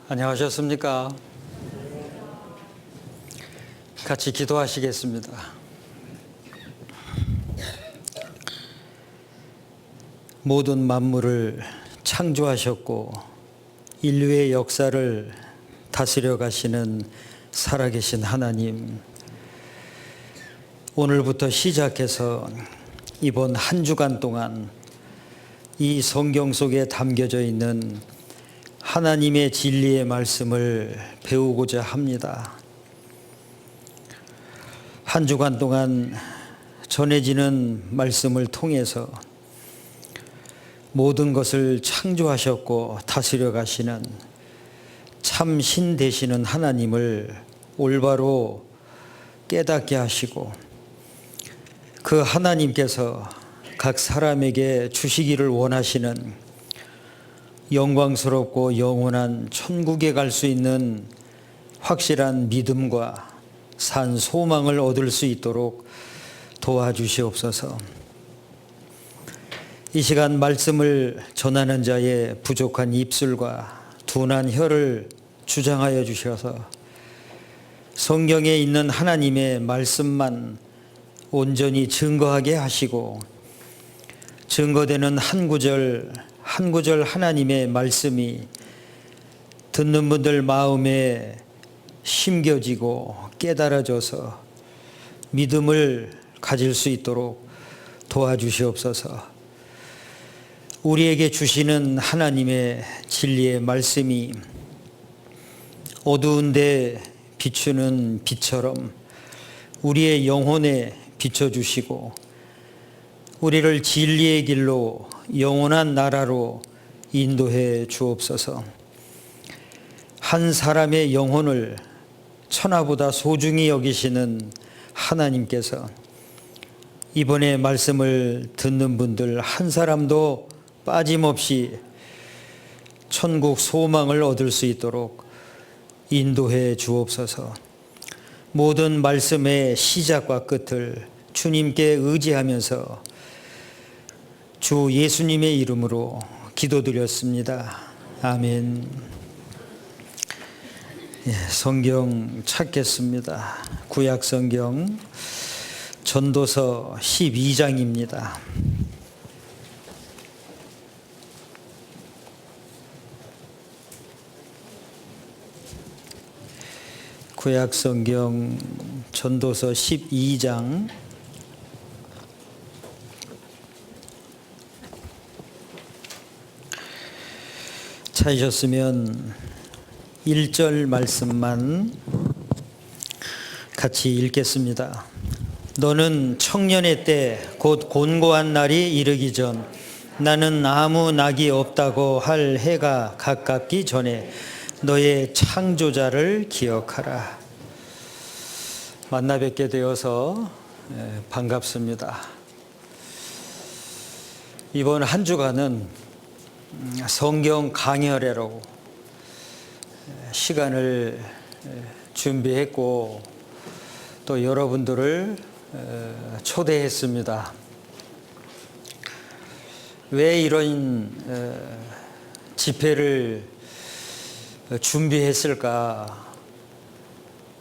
안녕하셨습니까? 같이 기도하시겠습니다. 모든 만물을 창조하셨고 인류의 역사를 다스려 가시는 살아계신 하나님, 오늘부터 시작해서 이번 한 주간 동안 이 성경 속에 담겨져 있는 하나님의 진리의 말씀을 배우고자 합니다. 한 주간 동안 전해지는 말씀을 통해서 모든 것을 창조하셨고 다스려 가시는 참 신 되시는 하나님을 올바로 깨닫게 하시고, 그 하나님께서 각 사람에게 주시기를 원하시는 영광스럽고 영원한 천국에 갈 수 있는 확실한 믿음과 산 소망을 얻을 수 있도록 도와주시옵소서. 이 시간 말씀을 전하는 자의 부족한 입술과 둔한 혀를 주장하여 주셔서 성경에 있는 하나님의 말씀만 온전히 증거하게 하시고, 증거되는 한 구절 한 구절 하나님의 말씀이 듣는 분들 마음에 심겨지고 깨달아져서 믿음을 가질 수 있도록 도와주시옵소서. 우리에게 주시는 하나님의 진리의 말씀이 어두운데 비추는 빛처럼 우리의 영혼에 비춰주시고, 우리를 진리의 길로 영원한 나라로 인도해 주옵소서. 한 사람의 영혼을 천하보다 소중히 여기시는 하나님께서 이번에 말씀을 듣는 분들 한 사람도 빠짐없이 천국 소망을 얻을 수 있도록 인도해 주옵소서. 모든 말씀의 시작과 끝을 주님께 의지하면서 주 예수님의 이름으로 기도드렸습니다. 아멘. 성경 찾겠습니다. 구약 성경 전도서 12장입니다. 구약 성경 전도서 12장 찾으셨으면 1절 말씀만 같이 읽겠습니다. 너는 청년의 때 곧 곤고한 날이 이르기 전, 나는 아무 낙이 없다고 할 해가 가깝기 전에 너의 창조자를 기억하라. 만나 뵙게 되어서 반갑습니다. 이번 한 주간은 성경 강연회로 시간을 준비했고 또 여러분들을 초대했습니다. 왜 이런 집회를 준비했을까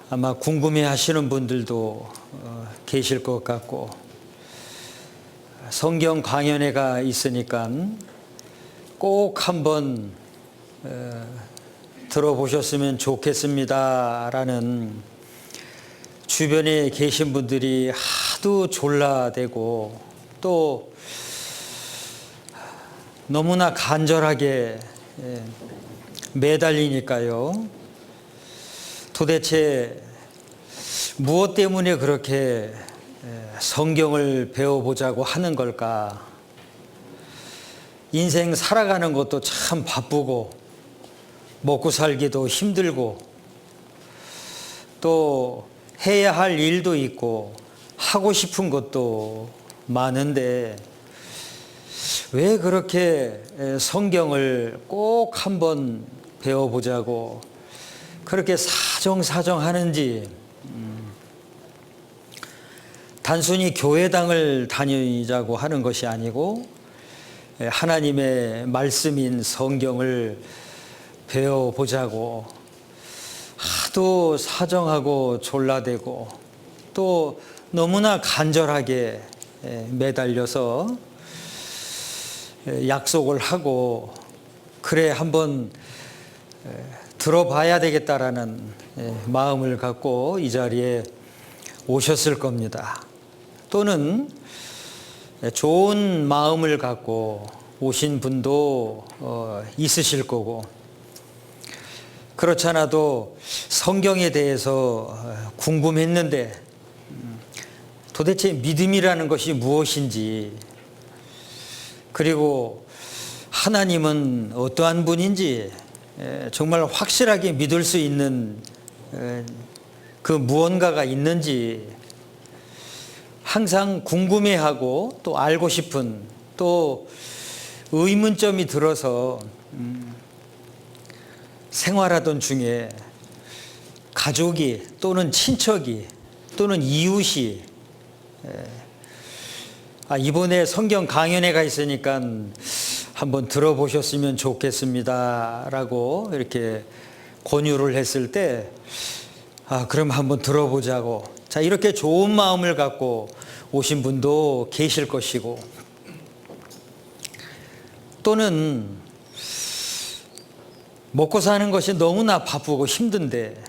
아마 궁금해 하시는 분들도 계실 것 같고, 성경 강연회가 있으니까 꼭 한번 들어보셨으면 좋겠습니다 라는 주변에 계신 분들이 하도 졸라대고 또 너무나 간절하게 매달리니까요. 도대체 무엇 때문에 그렇게 성경을 배워보자고 하는 걸까? 인생 살아가는 것도 참 바쁘고 먹고 살기도 힘들고 또 해야 할 일도 있고 하고 싶은 것도 많은데 왜 그렇게 성경을 꼭 한번 배워보자고 그렇게 사정사정하는지, 단순히 교회당을 다니자고 하는 것이 아니고 하나님의 말씀인 성경을 배워보자고 하도 사정하고 졸라대고 또 너무나 간절하게 매달려서 약속을 하고 그래 한번 들어봐야 되겠다라는 마음을 갖고 이 자리에 오셨을 겁니다. 또는 좋은 마음을 갖고 오신 분도 있으실 거고, 그렇지 않아도 성경에 대해서 궁금했는데 도대체 믿음이라는 것이 무엇인지, 그리고 하나님은 어떠한 분인지 정말 확실하게 믿을 수 있는 그 무언가가 있는지 항상 궁금해하고 또 알고 싶은, 또 의문점이 들어서 생활하던 중에 가족이 또는 친척이 또는 이웃이 이번에 성경 강연회가 있으니까 한번 들어보셨으면 좋겠습니다 라고 이렇게 권유를 했을 때 그럼 한번 들어보자고, 자, 이렇게 좋은 마음을 갖고 오신 분도 계실 것이고, 또는 먹고 사는 것이 너무나 바쁘고 힘든데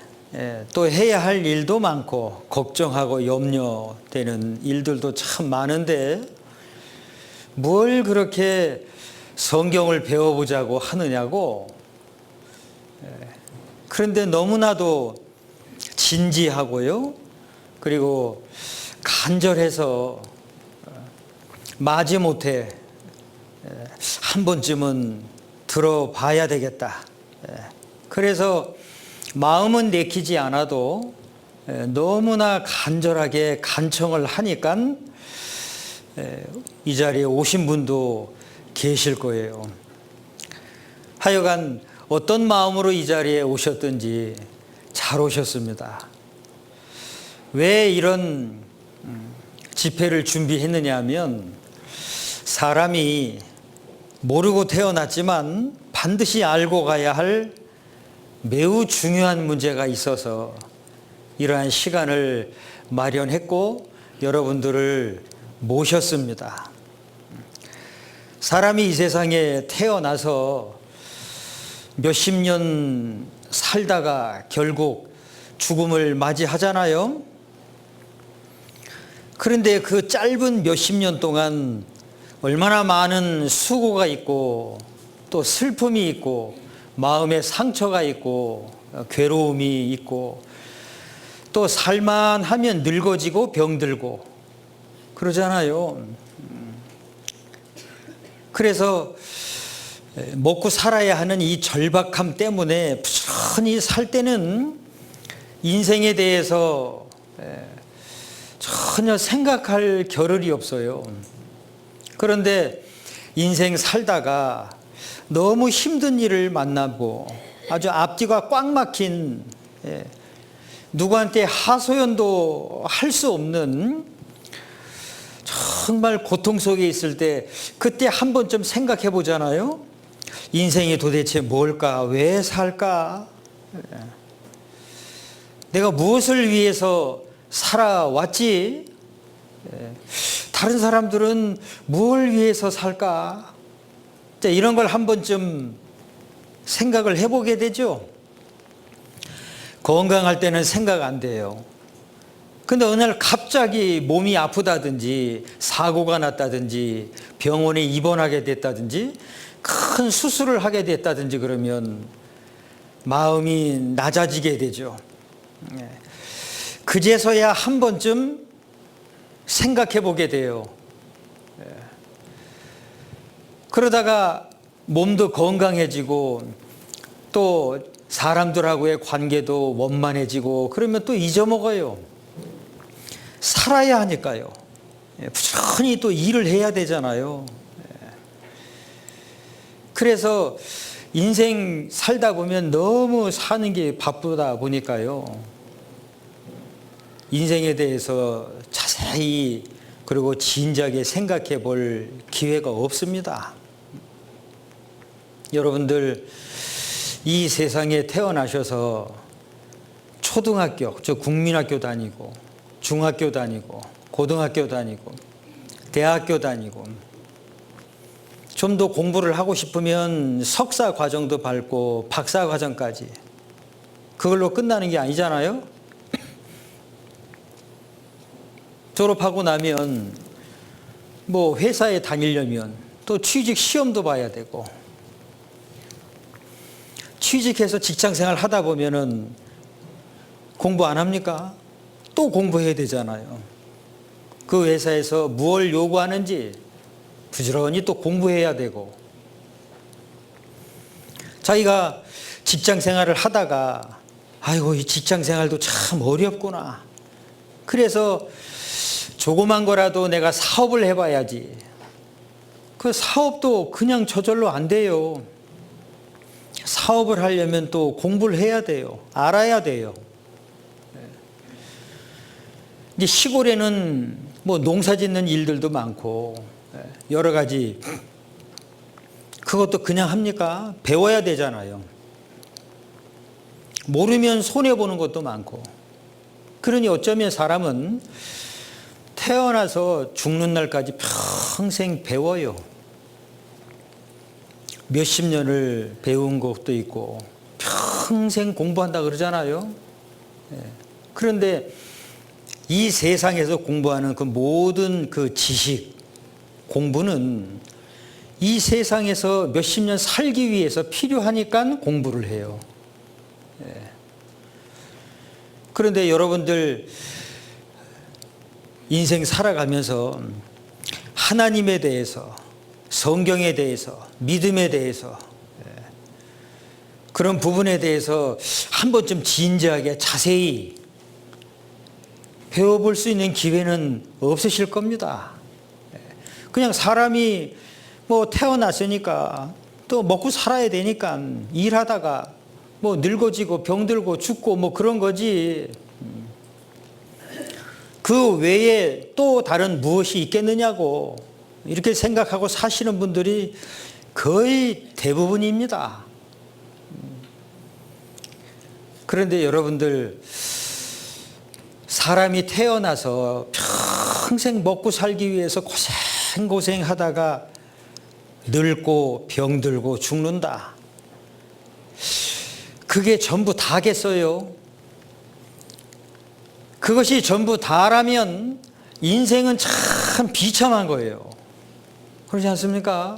또 해야 할 일도 많고 걱정하고 염려되는 일들도 참 많은데 뭘 그렇게 성경을 배워보자고 하느냐고. 그런데 너무나도 진지하고요, 그리고 간절해서 마지못해 한 번쯤은 들어봐야 되겠다. 그래서 마음은 내키지 않아도 너무나 간절하게 간청을 하니까 이 자리에 오신 분도 계실 거예요. 하여간 어떤 마음으로 이 자리에 오셨든지 잘 오셨습니다. 왜 이런 집회를 준비했느냐 하면, 사람이 모르고 태어났지만 반드시 알고 가야 할 매우 중요한 문제가 있어서 이러한 시간을 마련했고 여러분들을 모셨습니다. 사람이 이 세상에 태어나서 몇십 년 살다가 결국 죽음을 맞이하잖아요. 그런데 그 짧은 몇십 년 동안 얼마나 많은 수고가 있고 또 슬픔이 있고 마음의 상처가 있고 괴로움이 있고 또 살만하면 늙어지고 병들고 그러잖아요. 그래서 먹고 살아야 하는 이 절박함 때문에 부지런히 살 때는 인생에 대해서 전혀 생각할 겨를이 없어요. 그런데 인생 살다가 너무 힘든 일을 만나고 아주 앞뒤가 꽉 막힌, 누구한테 하소연도 할 수 없는 정말 고통 속에 있을 때 그때 한 번쯤 생각해 보잖아요. 인생이 도대체 뭘까? 왜 살까? 내가 무엇을 위해서 살아왔지? 다른 사람들은 뭘 위해서 살까? 이런 걸 한 번쯤 생각을 해보게 되죠. 건강할 때는 생각 안 돼요. 근데 어느 날 갑자기 몸이 아프다든지 사고가 났다든지 병원에 입원하게 됐다든지 큰 수술을 하게 됐다든지 그러면 마음이 낮아지게 되죠. 그제서야 한 번쯤 생각해 보게 돼요. 그러다가 몸도 건강해지고 또 사람들하고의 관계도 원만해지고 그러면 또 잊어먹어요. 살아야 하니까요. 부지런히 또 일을 해야 되잖아요. 그래서 인생 살다 보면 너무 사는 게 바쁘다 보니까요. 인생에 대해서 자세히 그리고 진지하게 생각해 볼 기회가 없습니다. 여러분들 이 세상에 태어나셔서 초등학교, 저 국민학교 다니고 중학교 다니고 고등학교 다니고 대학교 다니고 좀 더 공부를 하고 싶으면 석사 과정도 밟고 박사 과정까지 그걸로 끝나는 게 아니잖아요. 졸업하고 나면 뭐 회사에 다니려면 또 취직 시험도 봐야 되고 취직해서 직장생활 하다 보면은 공부 안 합니까? 또 공부해야 되잖아요. 그 회사에서 무엇을 요구하는지 부지런히 또 공부해야 되고 자기가 직장생활을 하다가 아이고 이 직장생활도 참 어렵구나. 그래서 조그만 거라도 내가 사업을 해봐야지. 그 사업도 그냥 저절로 안 돼요. 사업을 하려면 또 공부를 해야 돼요. 알아야 돼요. 이제 시골에는 뭐 농사 짓는 일들도 많고 여러 가지 그것도 그냥 합니까? 배워야 되잖아요. 모르면 손해보는 것도 많고 그러니 어쩌면 사람은 태어나서 죽는 날까지 평생 배워요. 몇십 년을 배운 것도 있고 평생 공부한다 그러잖아요. 그런데 이 세상에서 공부하는 그 모든 그 지식, 공부는 이 세상에서 몇십 년 살기 위해서 필요하니까 공부를 해요. 그런데 여러분들 인생 살아가면서 하나님에 대해서, 성경에 대해서, 믿음에 대해서 그런 부분에 대해서 한 번쯤 진지하게 자세히 배워볼 수 있는 기회는 없으실 겁니다. 그냥 사람이 뭐 태어났으니까 또 먹고 살아야 되니까 일하다가 뭐 늙어지고 병들고 죽고 뭐 그런 거지. 그 외에 또 다른 무엇이 있겠느냐고 이렇게 생각하고 사시는 분들이 거의 대부분입니다. 그런데 여러분들 사람이 태어나서 평생 먹고 살기 위해서 고생하다가 늙고 병들고 죽는다. 그게 전부 다겠어요? 그것이 전부 다라면 인생은 참 비참한 거예요. 그렇지 않습니까?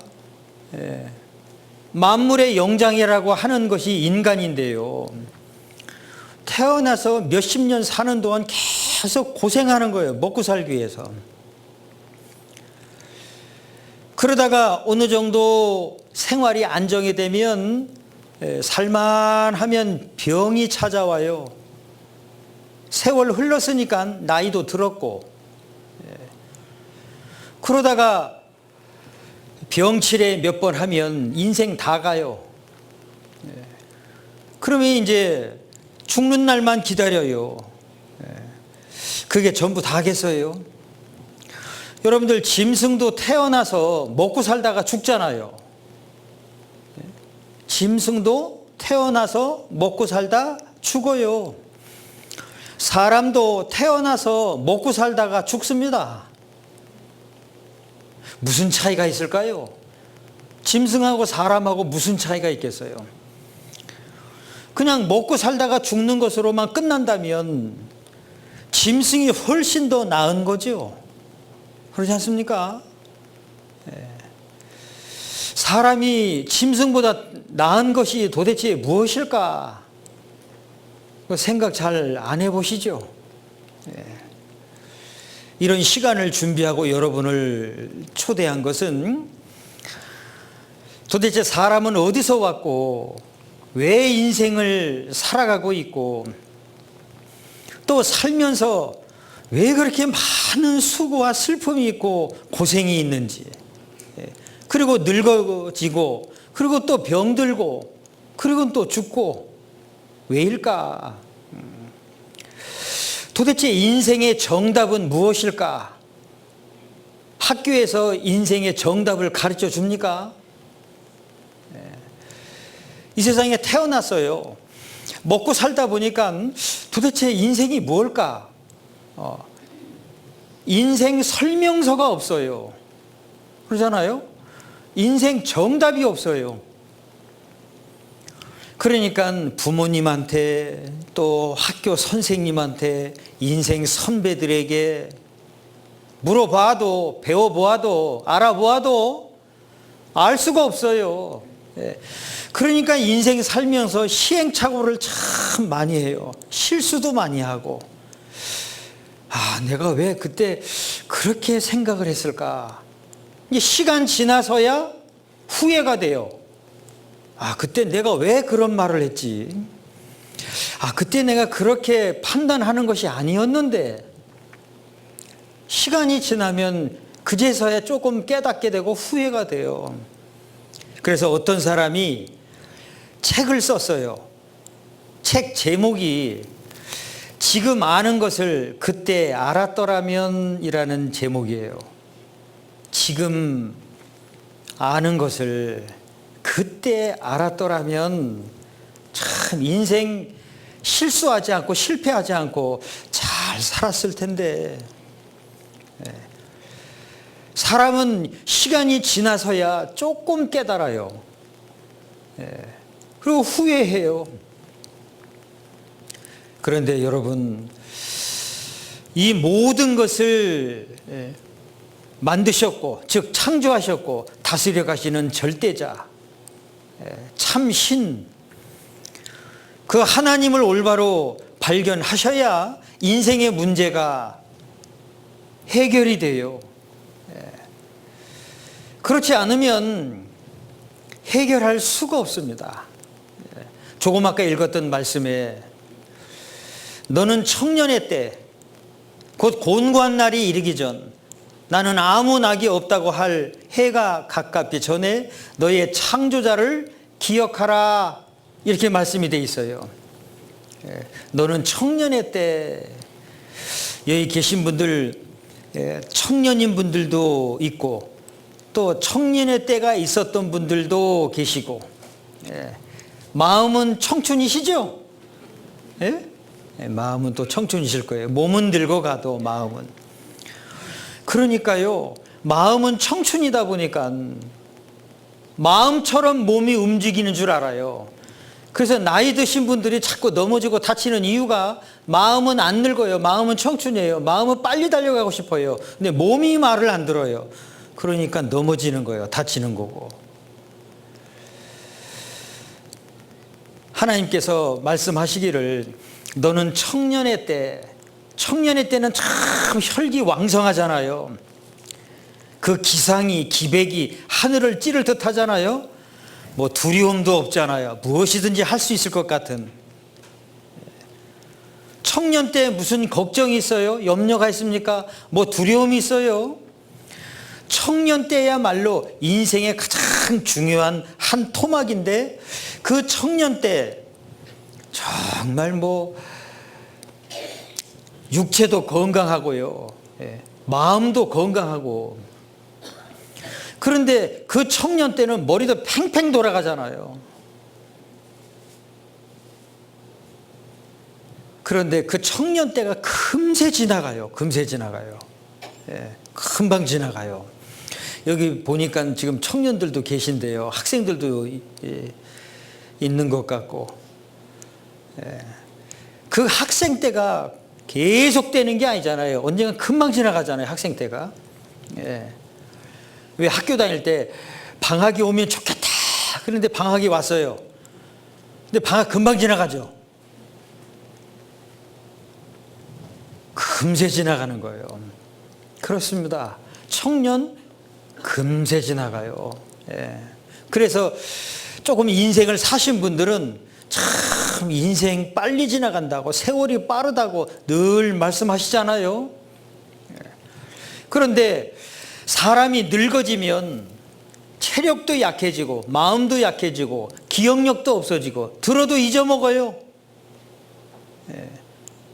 만물의 영장이라고 하는 것이 인간인데요. 태어나서 몇십 년 사는 동안 계속 고생하는 거예요. 먹고 살기 위해서. 그러다가 어느 정도 생활이 안정이 되면 살만하면 병이 찾아와요. 세월 흘렀으니까 나이도 들었고 그러다가 병치레 몇 번 하면 인생 다 가요. 그러면 이제 죽는 날만 기다려요. 그게 전부 다겠어요? 여러분들 짐승도 태어나서 먹고 살다가 죽잖아요. 짐승도 태어나서 먹고 살다 죽어요. 사람도 태어나서 먹고 살다가 죽습니다. 무슨 차이가 있을까요? 짐승하고 사람하고 무슨 차이가 있겠어요? 그냥 먹고 살다가 죽는 것으로만 끝난다면 짐승이 훨씬 더 나은 거죠. 그렇지 않습니까? 사람이 짐승보다 나은 것이 도대체 무엇일까? 생각 잘 안 해보시죠? 이런 시간을 준비하고 여러분을 초대한 것은 도대체 사람은 어디서 왔고 왜 인생을 살아가고 있고 또 살면서 왜 그렇게 많은 수고와 슬픔이 있고 고생이 있는지 그리고 늙어지고 그리고 또 병들고 그리고 또 죽고 왜일까? 도대체 인생의 정답은 무엇일까? 학교에서 인생의 정답을 가르쳐 줍니까? 이 세상에 태어났어요. 먹고 살다 보니까 도대체 인생이 뭘까? 인생 설명서가 없어요. 그러잖아요. 인생 정답이 없어요. 그러니까 부모님한테 또 학교 선생님한테 인생 선배들에게 물어봐도 배워보아도 알아보아도 알 수가 없어요. 그러니까 인생 살면서 시행착오를 참 많이 해요. 실수도 많이 하고, 내가 왜 그때 그렇게 생각을 했을까? 이제 시간 지나서야 후회가 돼요. 그때 내가 왜 그런 말을 했지? 그때 내가 그렇게 판단하는 것이 아니었는데. 시간이 지나면 그제서야 조금 깨닫게 되고 후회가 돼요. 그래서 어떤 사람이 책을 썼어요. 책 제목이 지금 아는 것을 그때 알았더라면 이라는 제목이에요. 지금 아는 것을 그때 알았더라면 참 인생 실수하지 않고 실패하지 않고 잘 살았을 텐데. 사람은 시간이 지나서야 조금 깨달아요. 그리고 후회해요. 그런데 여러분, 이 모든 것을 만드셨고, 즉 창조하셨고 다스려 가시는 절대자, 참신, 그 하나님을 올바로 발견하셔야 인생의 문제가 해결이 돼요. 그렇지 않으면 해결할 수가 없습니다. 조금 아까 읽었던 말씀에 너는 청년의 때, 곧 곤고한 날이 이르기 전 나는 아무 낙이 없다고 할 해가 가깝기 전에 너의 창조자를 기억하라, 이렇게 말씀이 돼 있어요. 너는 청년의 때, 여기 계신 분들 청년인 분들도 있고 또 청년의 때가 있었던 분들도 계시고, 마음은 청춘이시죠? 마음은 또 청춘이실 거예요. 몸은 늙어가도 마음은. 그러니까요, 마음은 청춘이다 보니까 마음처럼 몸이 움직이는 줄 알아요. 그래서 나이 드신 분들이 자꾸 넘어지고 다치는 이유가 마음은 안 늙어요. 마음은 청춘이에요. 마음은 빨리 달려가고 싶어요. 근데 몸이 말을 안 들어요. 그러니까 넘어지는 거예요. 다치는 거고. 하나님께서 말씀하시기를 너는 청년의 때는 참 혈기왕성하잖아요. 그 기상이 기백이 하늘을 찌를 듯 하잖아요. 뭐 두려움도 없잖아요. 무엇이든지 할 수 있을 것 같은. 청년 때 무슨 걱정이 있어요? 염려가 있습니까? 뭐 두려움이 있어요? 청년 때야말로 인생의 가장 중요한 한 토막인데, 그 청년 때 정말 뭐 육체도 건강하고요, 마음도 건강하고. 그런데 그 청년 때는 머리도 팽팽 돌아가잖아요. 그런데 그 청년 때가 금세 지나가요. 금방 지나가요. 여기 보니까 지금 청년들도 계신데요. 학생들도 있는 것 같고. 그 학생 때가 계속 되는 게 아니잖아요. 언젠가 금방 지나가잖아요. 학생 때가. 왜 학교 다닐 때 방학이 오면 좋겠다. 그런데 방학이 왔어요. 근데 방학 금방 지나가죠. 금세 지나가는 거예요. 그렇습니다. 청년 금세 지나가요. 그래서 조금 인생을 사신 분들은 참 인생 빨리 지나간다고, 세월이 빠르다고 늘 말씀하시잖아요. 그런데 사람이 늙어지면 체력도 약해지고 마음도 약해지고 기억력도 없어지고 들어도 잊어먹어요.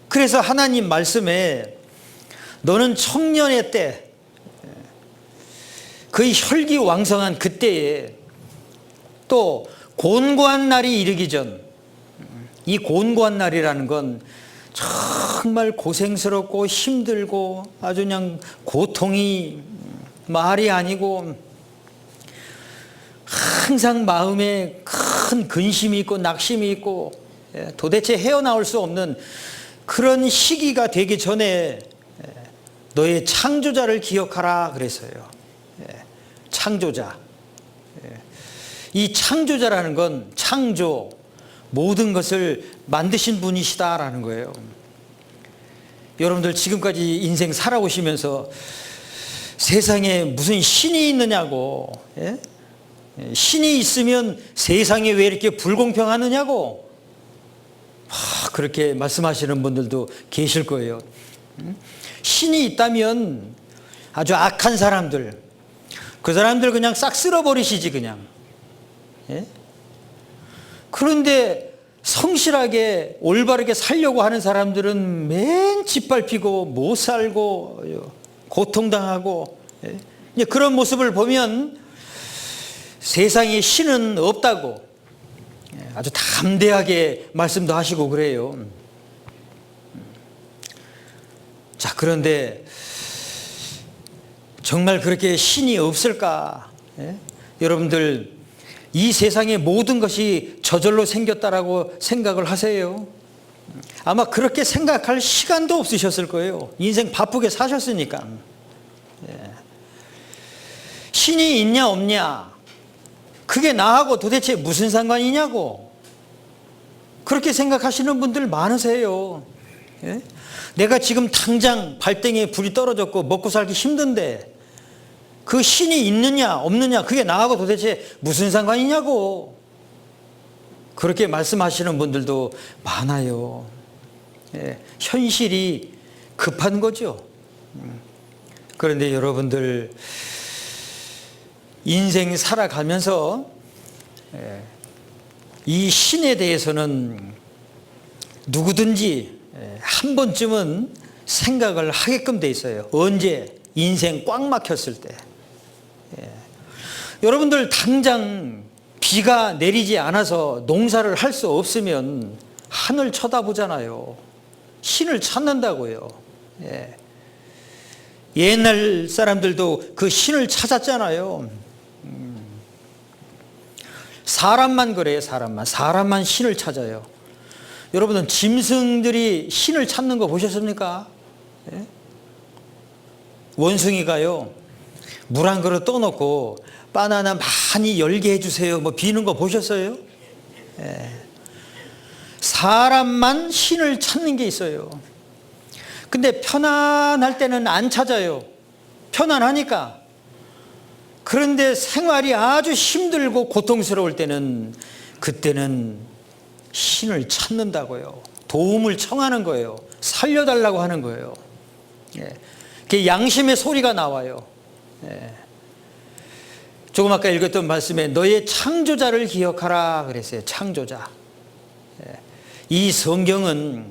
그래서 하나님 말씀에 너는 청년의 때, 그 혈기왕성한 그때에, 또 곤고한 날이 이르기 전, 이 곤고한 날이라는 건 정말 고생스럽고 힘들고 아주 그냥 고통이 말이 아니고 항상 마음에 큰 근심이 있고 낙심이 있고 도대체 헤어나올 수 없는 그런 시기가 되기 전에 너의 창조자를 기억하라 그랬어요. 창조자. 이 창조자라는 건 창조, 모든 것을 만드신 분이시다라는 거예요. 여러분들 지금까지 인생 살아오시면서 세상에 무슨 신이 있느냐고, 신이 있으면 세상에 왜 이렇게 불공평하느냐고 그렇게 말씀하시는 분들도 계실 거예요. 신이 있다면 아주 악한 사람들, 그 사람들 그냥 싹 쓸어버리시지 그냥. 그런데 성실하게 올바르게 살려고 하는 사람들은 맨 짓밟히고 못 살고 고통당하고 그런 모습을 보면 세상에 신은 없다고 아주 담대하게 말씀도 하시고 그래요. 자, 그런데 정말 그렇게 신이 없을까? 여러분들 이 세상의 모든 것이 저절로 생겼다라고 생각을 하세요? 아마 그렇게 생각할 시간도 없으셨을 거예요. 인생 바쁘게 사셨으니까. 신이 있냐 없냐, 그게 나하고 도대체 무슨 상관이냐고 그렇게 생각하시는 분들 많으세요. 내가 지금 당장 발등에 불이 떨어졌고 먹고 살기 힘든데 그 신이 있느냐 없느냐 그게 나하고 도대체 무슨 상관이냐고 그렇게 말씀하시는 분들도 많아요. 현실이 급한 거죠. 그런데 여러분들 인생 살아가면서 이 신에 대해서는 누구든지 한 번쯤은 생각을 하게끔 돼 있어요. 언제? 인생 꽉 막혔을 때. 여러분들 당장 비가 내리지 않아서 농사를 할 수 없으면 하늘 쳐다보잖아요. 신을 찾는다고요. 옛날 사람들도 그 신을 찾았잖아요. 사람만 그래요. 사람만 신을 찾아요. 여러분은 짐승들이 신을 찾는 거 보셨습니까? 원숭이가요, 물 한 그릇 떠놓고 바나나 많이 열게 해주세요 뭐 비는 거 보셨어요? 사람만 신을 찾는 게 있어요. 근데 편안할 때는 안 찾아요. 편안하니까. 그런데 생활이 아주 힘들고 고통스러울 때는, 그때는 신을 찾는다고요. 도움을 청하는 거예요. 살려달라고 하는 거예요. 그게 양심의 소리가 나와요. 조금 아까 읽었던 말씀에 너의 창조자를 기억하라 그랬어요. 창조자. 이 성경은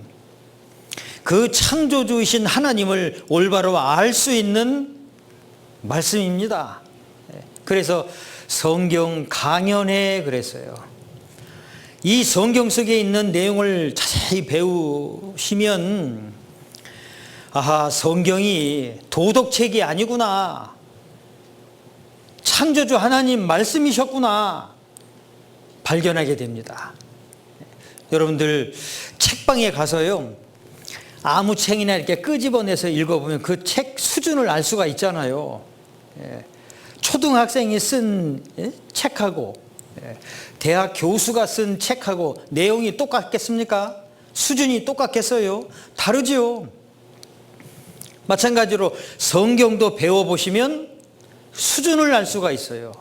그 창조주이신 하나님을 올바로 알 수 있는 말씀입니다. 그래서 성경 강연회 그랬어요. 이 성경 속에 있는 내용을 자세히 배우시면 아하, 성경이 도덕책이 아니구나, 창조주 하나님 말씀이셨구나 발견하게 됩니다. 여러분들 책방에 가서요, 아무 책이나 이렇게 끄집어내서 읽어보면 그 책 수준을 알 수가 있잖아요. 초등학생이 쓴 책하고 대학 교수가 쓴 책하고 내용이 똑같겠습니까? 수준이 똑같겠어요? 다르지요. 마찬가지로 성경도 배워보시면 수준을 알 수가 있어요.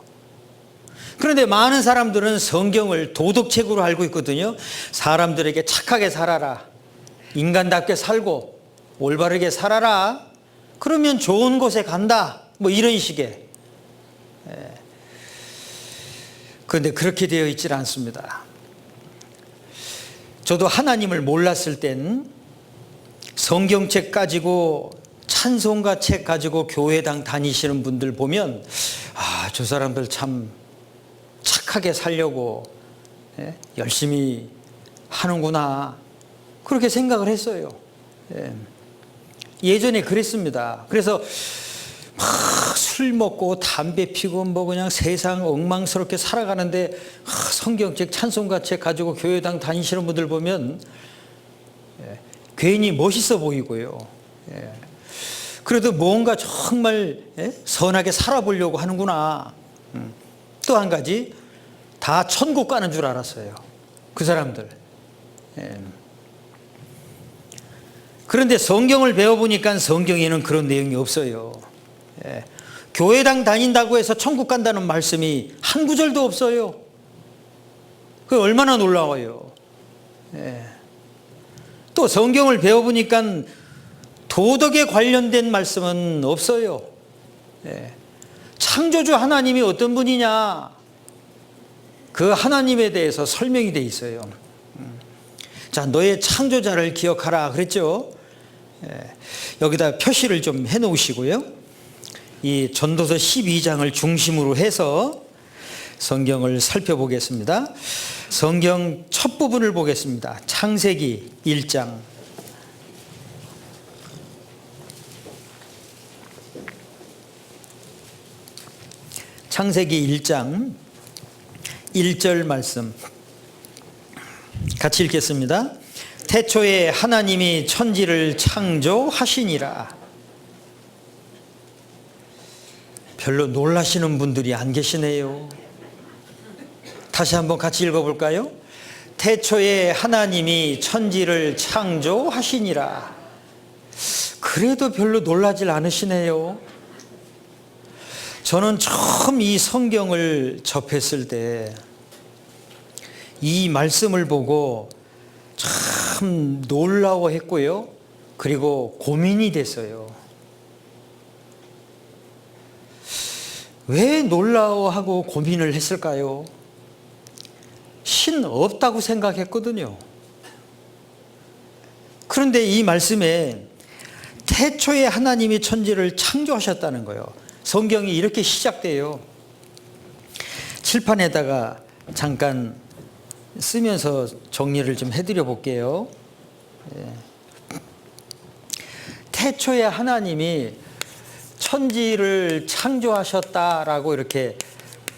그런데 많은 사람들은 성경을 도덕책으로 알고 있거든요. 사람들에게 착하게 살아라, 인간답게 살고 올바르게 살아라, 그러면 좋은 곳에 간다, 뭐 이런 식의. 그런데 그렇게 되어 있질 않습니다. 저도 하나님을 몰랐을 땐 성경책 가지고, 찬송가 책 가지고 교회당 다니시는 분들 보면 아, 저 사람들 참 착하게 살려고 열심히 하는구나 그렇게 생각을 했어요. 예전에 그랬습니다. 그래서 막 술 먹고 담배 피고 뭐 그냥 세상 엉망스럽게 살아가는데 성경책 찬송가책 가지고 교회당 다니시는 분들 보면 괜히 멋있어 보이고요. 그래도 뭔가 정말 선하게 살아보려고 하는구나. 또 한 가지 다 천국 가는 줄 알았어요. 그 사람들. 그런데 성경을 배워보니까 성경에는 그런 내용이 없어요. 교회당 다닌다고 해서 천국 간다는 말씀이 한 구절도 없어요. 그게 얼마나 놀라워요. 또 성경을 배워보니까 도덕에 관련된 말씀은 없어요. 창조주 하나님이 어떤 분이냐 그 하나님에 대해서 설명이 돼 있어요. 자, 너의 창조자를 기억하라 그랬죠. 여기다 표시를 좀 해놓으시고요. 이 전도서 12장을 중심으로 해서 성경을 살펴보겠습니다. 성경 첫 부분을 보겠습니다. 창세기 1장. 창세기 1장 1절 말씀 같이 읽겠습니다. 태초에 하나님이 천지를 창조하시니라. 별로 놀라시는 분들이 안 계시네요. 다시 한번 같이 읽어볼까요? 태초에 하나님이 천지를 창조하시니라. 그래도 별로 놀라질 않으시네요. 저는 처음 이 성경을 접했을 때 이 말씀을 보고 참 놀라워했고요. 그리고 고민이 됐어요. 왜 놀라워하고 고민을 했을까요? 신 없다고 생각했거든요. 그런데 이 말씀에 태초에 하나님이 천지를 창조하셨다는 거예요. 성경이 이렇게 시작돼요. 칠판에다가 잠깐 쓰면서 정리를 좀 해드려 볼게요. 태초에 하나님이 천지를 창조하셨다라고 이렇게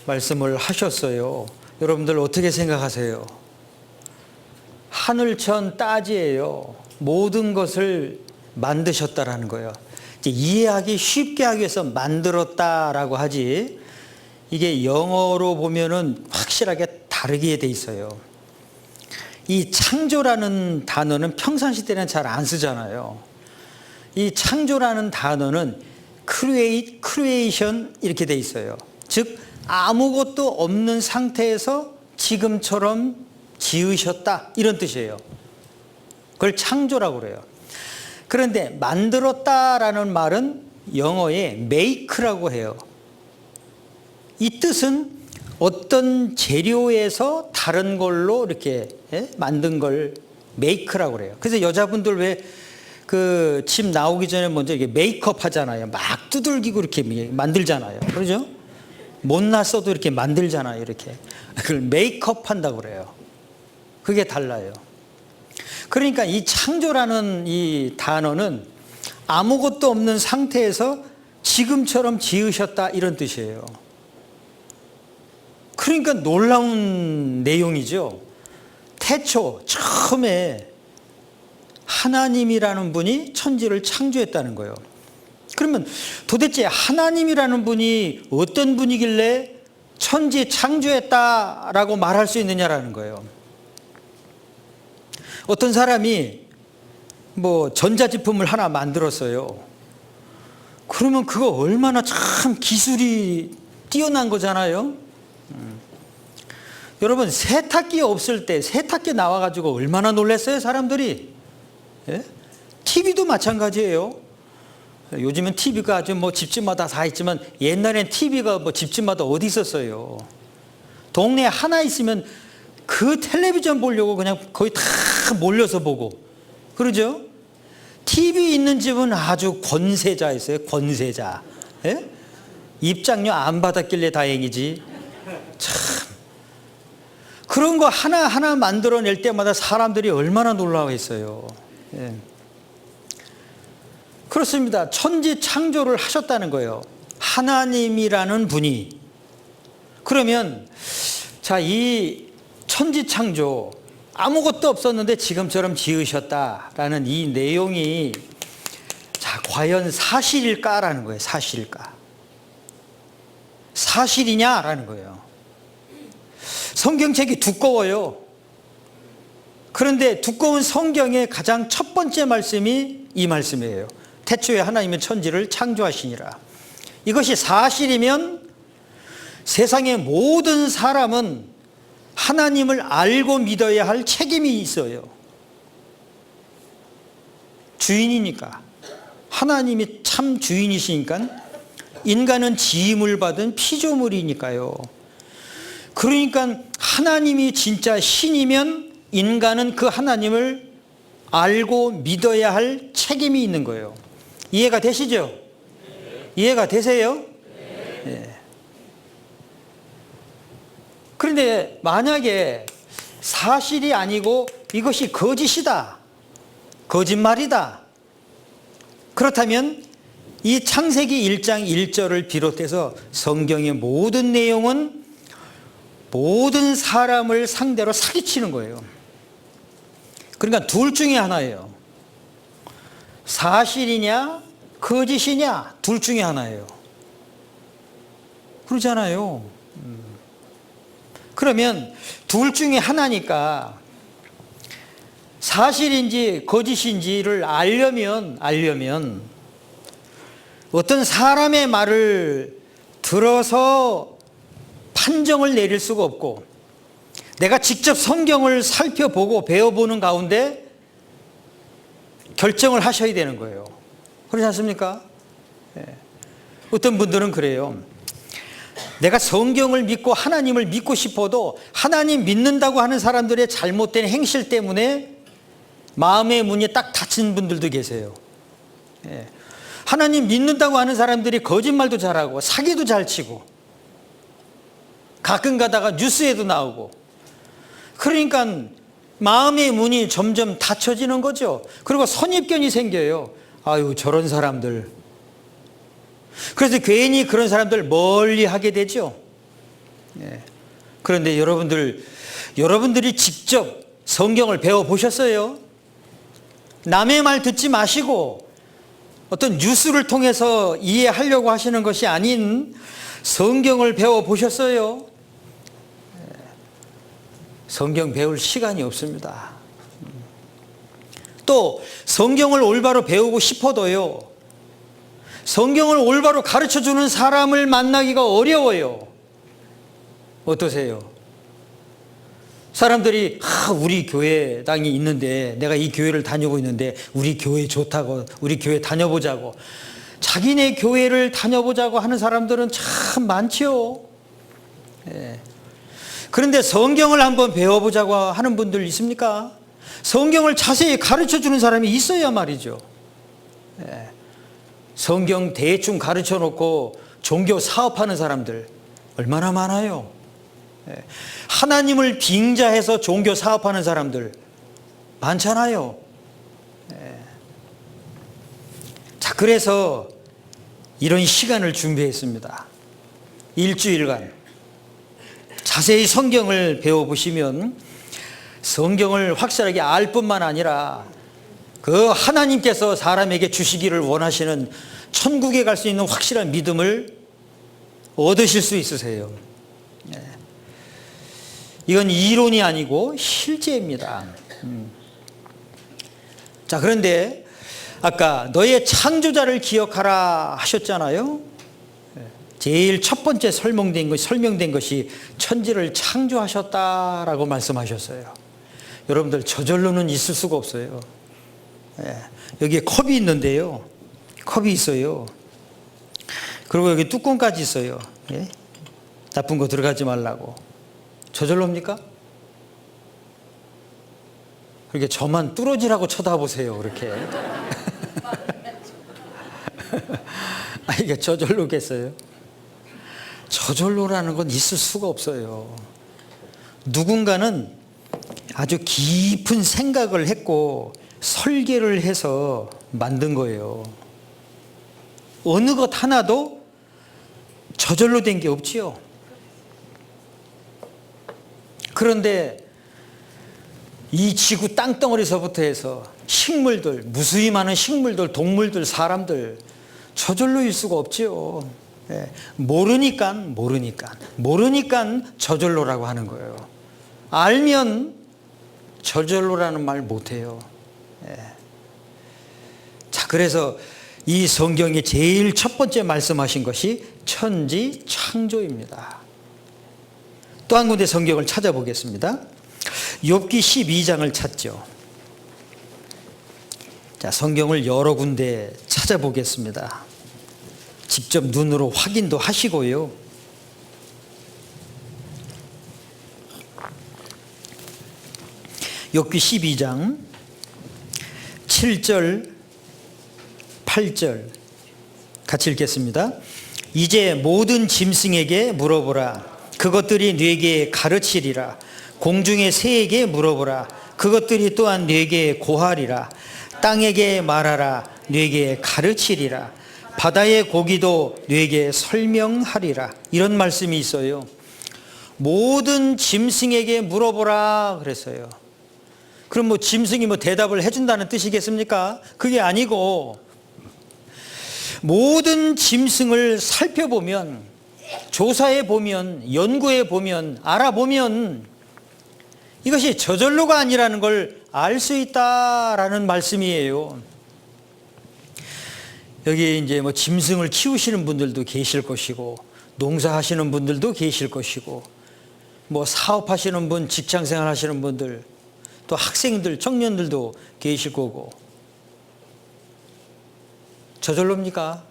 말씀을 하셨어요. 여러분들 어떻게 생각하세요? 하늘천 따지예요. 모든 것을 만드셨다라는 거예요. 이제 이해하기 쉽게 하기 위해서 만들었다라고 하지, 이게 영어로 보면은 확실하게 다르게 돼 있어요. 이 창조라는 단어는 평상시대는 잘 안 쓰잖아요. 이 창조라는 단어는 크리에이션 이렇게 돼 있어요. 즉 아무것도 없는 상태에서 지금처럼 지으셨다 이런 뜻이에요. 그걸 창조라고 그래요. 그런데 만들었다라는 말은 영어에 make라고 해요. 이 뜻은 어떤 재료에서 다른 걸로 이렇게 만든 걸 make라고 그래요. 그래서 여자분들 왜 그 집 나오기 전에 먼저 이렇게 메이크업 하잖아요. 막 두들기고 이렇게 만들잖아요. 그러죠? 못났어도 이렇게 만들잖아요. 이렇게. 그걸 메이크업 한다고 그래요. 그게 달라요. 그러니까 이 창조라는 이 단어는 아무것도 없는 상태에서 지금처럼 지으셨다 이런 뜻이에요. 그러니까 놀라운 내용이죠. 태초 처음에 하나님이라는 분이 천지를 창조했다는 거예요. 그러면 도대체 하나님이라는 분이 어떤 분이길래 천지 창조했다라고 말할 수 있느냐라는 거예요. 어떤 사람이 뭐 전자제품을 하나 만들었어요. 그러면 그거 얼마나 참 기술이 뛰어난 거잖아요. 여러분 세탁기 없을 때 세탁기 나와가지고 얼마나 놀랐어요 사람들이. 예? TV도 마찬가지예요. 요즘은 TV가 아주 뭐 집집마다 다 있지만 옛날엔 TV가 뭐 집집마다 어디 있었어요. 동네에 하나 있으면 그 텔레비전 보려고 그냥 거의 다 몰려서 보고 그러죠. TV 있는 집은 아주 권세자였어요. 권세자. 예? 입장료 안 받았길래 다행이지. 참. 그런 거 하나하나 만들어낼 때마다 사람들이 얼마나 놀라워했어요. 예. 그렇습니다. 천지 창조를 하셨다는 거예요. 하나님이라는 분이. 그러면 자, 이 천지 창조 아무것도 없었는데 지금처럼 지으셨다라는 이 내용이 자, 과연 사실일까라는 거예요. 사실일까? 사실이냐라는 거예요. 성경책이 두꺼워요. 그런데 두꺼운 성경의 가장 첫 번째 말씀이 이 말씀이에요. 태초에 하나님은 천지를 창조하시니라. 이것이 사실이면 세상의 모든 사람은 하나님을 알고 믿어야 할 책임이 있어요. 주인이니까. 하나님이 참 주인이시니까 인간은 지음을 받은 피조물이니까요. 그러니까 하나님이 진짜 신이면 인간은 그 하나님을 알고 믿어야 할 책임이 있는 거예요. 이해가 되시죠? 이해가 되세요? 네. 그런데 만약에 사실이 아니고 이것이 거짓이다, 거짓말이다, 그렇다면 이 창세기 1장 1절을 비롯해서 성경의 모든 내용은 모든 사람을 상대로 사기치는 거예요. 그러니까 둘 중에 하나예요. 사실이냐 거짓이냐 둘 중에 하나예요. 그러잖아요. 그러면 둘 중에 하나니까 사실인지 거짓인지를 알려면 어떤 사람의 말을 들어서 판정을 내릴 수가 없고 내가 직접 성경을 살펴보고 배워보는 가운데 결정을 하셔야 되는 거예요. 그렇지 않습니까? 어떤 분들은 그래요. 내가 성경을 믿고 하나님을 믿고 싶어도 하나님 믿는다고 하는 사람들의 잘못된 행실 때문에 마음의 문이 딱 닫힌 분들도 계세요. 하나님 믿는다고 하는 사람들이 거짓말도 잘하고 사기도 잘 치고 가끔 가다가 뉴스에도 나오고 그러니까 마음의 문이 점점 닫혀지는 거죠. 그리고 선입견이 생겨요. 아유 저런 사람들. 그래서 괜히 그런 사람들 멀리 하게 되죠. 그런데 여러분들이 직접 성경을 배워보셨어요? 남의 말 듣지 마시고 어떤 뉴스를 통해서 이해하려고 하시는 것이 아닌 성경을 배워보셨어요? 성경 배울 시간이 없습니다. 또 성경을 올바로 배우고 싶어도요, 성경을 올바로 가르쳐주는 사람을 만나기가 어려워요. 어떠세요? 사람들이 우리 교회당이 있는데 내가 이 교회를 다니고 있는데 우리 교회 좋다고 우리 교회 다녀보자고 자기네 교회를 다녀보자고 하는 사람들은 참 많지요. 그런데 성경을 한번 배워보자고 하는 분들 있습니까? 성경을 자세히 가르쳐주는 사람이 있어야 말이죠. 성경 대충 가르쳐 놓고 종교 사업하는 사람들 얼마나 많아요. 하나님을 빙자해서 종교 사업하는 사람들 많잖아요. 자, 그래서 이런 시간을 준비했습니다. 일주일간 자세히 성경을 배워보시면 성경을 확실하게 알 뿐만 아니라 그 하나님께서 사람에게 주시기를 원하시는 천국에 갈 수 있는 확실한 믿음을 얻으실 수 있으세요. 이건 이론이 아니고 실제입니다. 자, 그런데 아까 너의 창조자를 기억하라 하셨잖아요. 제일 첫 번째 설명된 것이 천지를 창조하셨다라고 말씀하셨어요. 여러분들 저절로는 있을 수가 없어요. 여기에 컵이 있는데요. 컵이 있어요. 그리고 여기 뚜껑까지 있어요. 나쁜 거 들어가지 말라고. 저절로입니까? 그렇게 저만 뚫어지라고 쳐다보세요. 그렇게. 이게 저절로겠어요? 저절로라는 건 있을 수가 없어요. 누군가는 아주 깊은 생각을 했고 설계를 해서 만든 거예요. 어느 것 하나도 저절로 된 게 없지요. 그런데 이 지구 땅덩어리서부터 해서 식물들, 무수히 많은 식물들, 동물들, 사람들 저절로일 수가 없지요. 모르니까 저절로라고 하는 거예요. 알면 저절로라는 말 못해요. 자, 그래서 이 성경이 제일 첫 번째 말씀하신 것이 천지 창조입니다. 또 한 군데 성경을 찾아보겠습니다. 욥기 12장을 찾죠. 자, 성경을 여러 군데 찾아보겠습니다. 직접 눈으로 확인도 하시고요. 욥기 12장 7절 8절 같이 읽겠습니다. 이제 모든 짐승에게 물어보라. 그것들이 네게 가르치리라. 공중의 새에게 물어보라. 그것들이 또한 네게 고하리라. 땅에게 말하라. 네게 가르치리라. 바다의 고기도 네게 설명하리라. 이런 말씀이 있어요. 모든 짐승에게 물어보라 그랬어요. 그럼 뭐 짐승이 뭐 대답을 해준다는 뜻이겠습니까? 그게 아니고 모든 짐승을 살펴보면, 조사해 보면, 연구해 보면, 알아보면 이것이 저절로가 아니라는 걸 알 수 있다라는 말씀이에요. 여기 이제 뭐 짐승을 키우시는 분들도 계실 것이고, 농사하시는 분들도 계실 것이고, 뭐 사업하시는 분, 직장생활 하시는 분들, 또 학생들, 청년들도 계실 거고. 저절로입니까?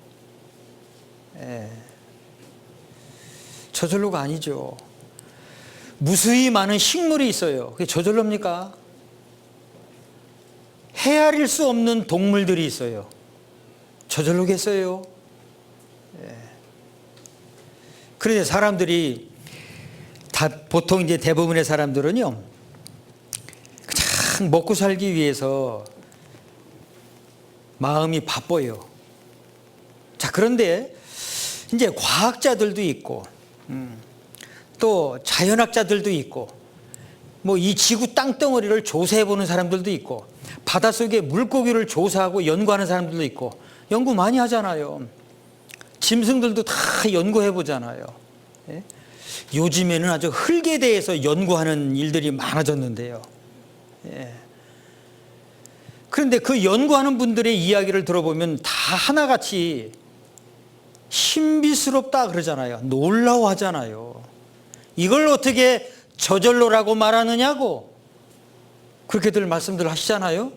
저절로가 아니죠. 무수히 많은 식물이 있어요. 그게 저절로입니까? 헤아릴 수 없는 동물들이 있어요. 저절로겠어요? 그런데 사람들이 보통 이제 대부분의 사람들은요, 그냥 먹고 살기 위해서 마음이 바빠요. 자, 그런데 이제 과학자들도 있고, 또 자연학자들도 있고, 뭐 이 지구 땅덩어리를 조사해 보는 사람들도 있고, 바닷속에 물고기를 조사하고 연구하는 사람들도 있고, 연구 많이 하잖아요. 짐승들도 다 연구해 보잖아요. 요즘에는 아주 흙에 대해서 연구하는 일들이 많아졌는데요. 그런데 그 연구하는 분들의 이야기를 들어보면 다 하나같이 신비스럽다 그러잖아요. 놀라워하잖아요. 이걸 어떻게 저절로라고 말하느냐고 그렇게들 말씀들 하시잖아요.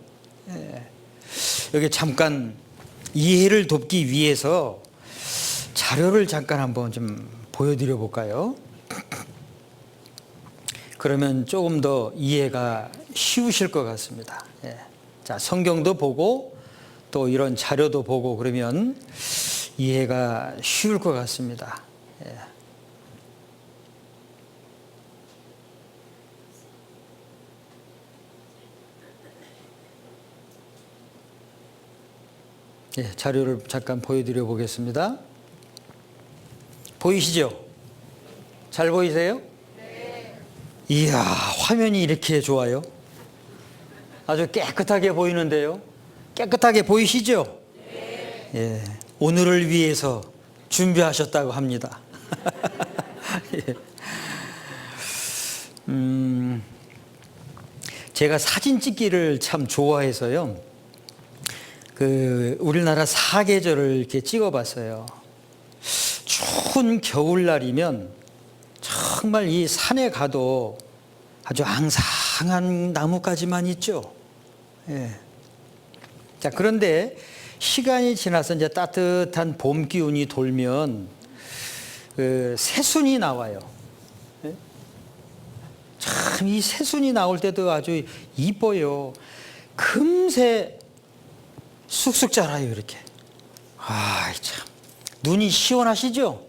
여기 잠깐 이해를 돕기 위해서 자료를 잠깐 한번 좀 보여드려 볼까요? 그러면 조금 더 이해가 쉬우실 것 같습니다. 자, 성경도 보고 또 이런 자료도 보고 그러면 이해가 쉬울 것 같습니다. 자료를 잠깐 보여드려 보겠습니다. 보이시죠? 잘 보이세요? 네. 이야, 화면이 이렇게 좋아요. 아주 깨끗하게 보이는데요. 깨끗하게 보이시죠? 네. 오늘을 위해서 준비하셨다고 합니다. 제가 사진 찍기를 참 좋아해서요. 우리나라 사계절을 이렇게 찍어봤어요. 추운 겨울날이면 정말 이 산에 가도 아주 앙상한 나뭇가지만 있죠. 자, 그런데 시간이 지나서 이제 따뜻한 봄 기운이 돌면 새순이 나와요. 참 이 새순이 나올 때도 아주 이뻐요. 금세 쑥쑥 자라요, 이렇게. 참. 눈이 시원하시죠?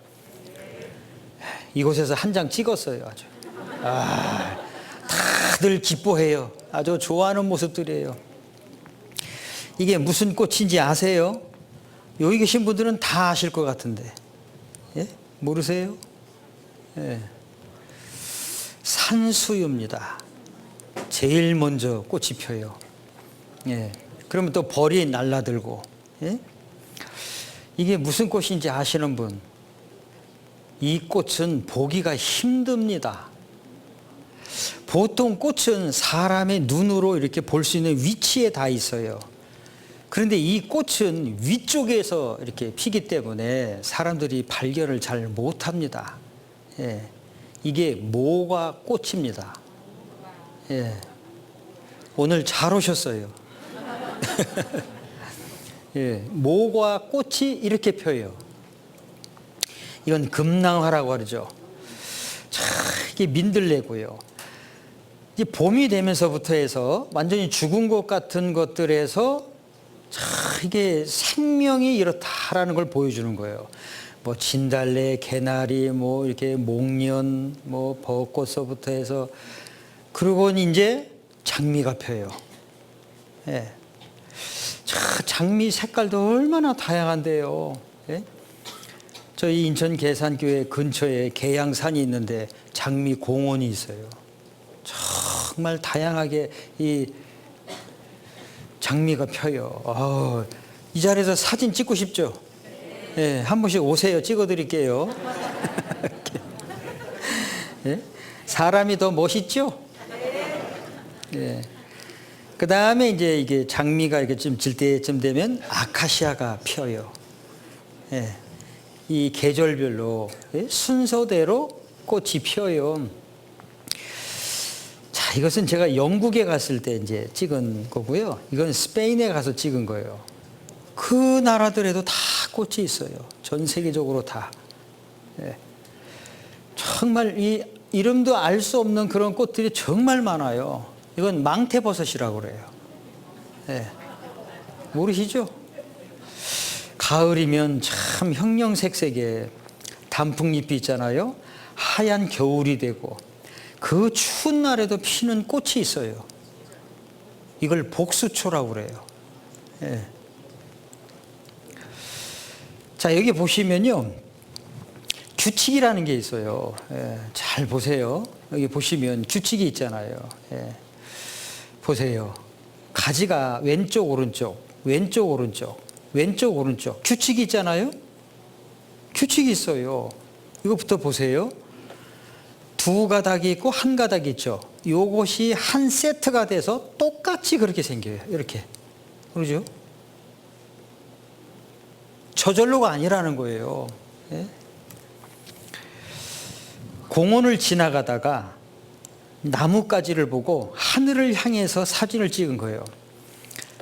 이곳에서 한 장 찍었어요, 아주. 다들 기뻐해요. 아주 좋아하는 모습들이에요. 이게 무슨 꽃인지 아세요? 여기 계신 분들은 다 아실 것 같은데. 예? 모르세요? 예. 산수유입니다. 제일 먼저 꽃이 펴요. 예. 그러면 또 벌이 날라들고. 예? 이게 무슨 꽃인지 아시는 분? 이 꽃은 보기가 힘듭니다. 보통 꽃은 사람의 눈으로 이렇게 볼 수 있는 위치에 다 있어요. 그런데 이 꽃은 위쪽에서 이렇게 피기 때문에 사람들이 발견을 잘 못합니다. 예. 이게 모과 꽃입니다. 예. 오늘 잘 오셨어요. 예. 모과 꽃이 이렇게 펴요. 이건 금낭화라고 하죠. 자, 이게 민들레고요. 이제 봄이 되면서부터 해서 완전히 죽은 것 같은 것들에서 자, 이게 생명이 이렇다라는 걸 보여주는 거예요. 뭐 진달래, 개나리, 뭐 이렇게 목련, 뭐 벚꽃서부터 해서 그리고 이제 장미가 펴요. 예. 자, 장미 색깔도 얼마나 다양한데요. 예? 저희 인천 계산교회 근처에 계양산이 있는데 장미 공원이 있어요. 정말 다양하게 이 장미가 펴요. 이 자리에서 사진 찍고 싶죠? 예, 한 번씩 오세요. 찍어드릴게요. 예? 사람이 더 멋있죠? 예. 그 다음에 이제 이게 장미가 이렇게 좀 질 때쯤 되면 아카시아가 펴요. 예. 이 계절별로 순서대로 꽃이 펴요. 자, 이것은 제가 영국에 갔을 때 이제 찍은 거고요. 이건 스페인에 가서 찍은 거예요. 그 나라들에도 다 꽃이 있어요. 전 세계적으로 다. 예. 정말 이 이름도 알 수 없는 그런 꽃들이 정말 많아요. 이건 망태버섯이라고 그래요. 예. 모르시죠? 가을이면 참 형형색색의 단풍잎이 있잖아요. 하얀 겨울이 되고 그 추운 날에도 피는 꽃이 있어요. 이걸 복수초라고 그래요. 예. 자, 여기 보시면요. 규칙이라는 게 있어요. 예. 잘 보세요. 여기 보시면 규칙이 있잖아요. 예. 보세요. 가지가 왼쪽, 오른쪽, 왼쪽, 오른쪽, 왼쪽, 오른쪽. 규칙이 있잖아요. 규칙이 있어요. 이거부터 보세요. 두 가닥이 있고 한 가닥이 있죠. 이것이 한 세트가 돼서 똑같이 그렇게 생겨요. 이렇게. 그러죠? 저절로가 아니라는 거예요. 예? 공원을 지나가다가 나뭇가지를 보고 하늘을 향해서 사진을 찍은 거예요.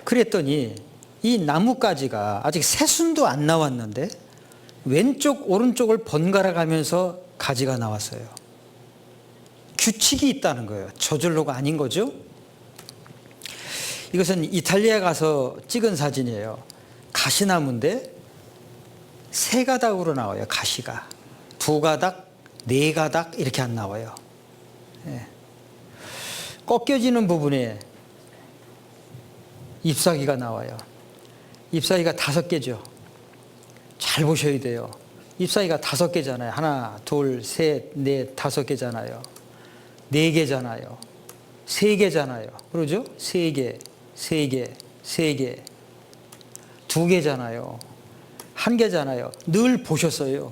그랬더니 이 나뭇가지가 아직 새순도 안 나왔는데 왼쪽 오른쪽을 번갈아 가면서 가지가 나왔어요. 규칙이 있다는 거예요. 저절로가 아닌 거죠. 이것은 이탈리아 가서 찍은 사진이에요. 가시나무인데 세 가닥으로 나와요. 가시가 두 가닥, 네 가닥 이렇게 안 나와요. 예. 꺾여지는 부분에 잎사귀가 나와요. 잎사귀가 5개죠. 잘 보셔야 돼요. 잎사귀가 5개잖아요. 하나, 둘, 셋, 넷, 5개잖아요. 4개잖아요. 3개잖아요. 그러죠? 3개, 3개, 3개, 2개잖아요. 1개잖아요. 늘 보셨어요.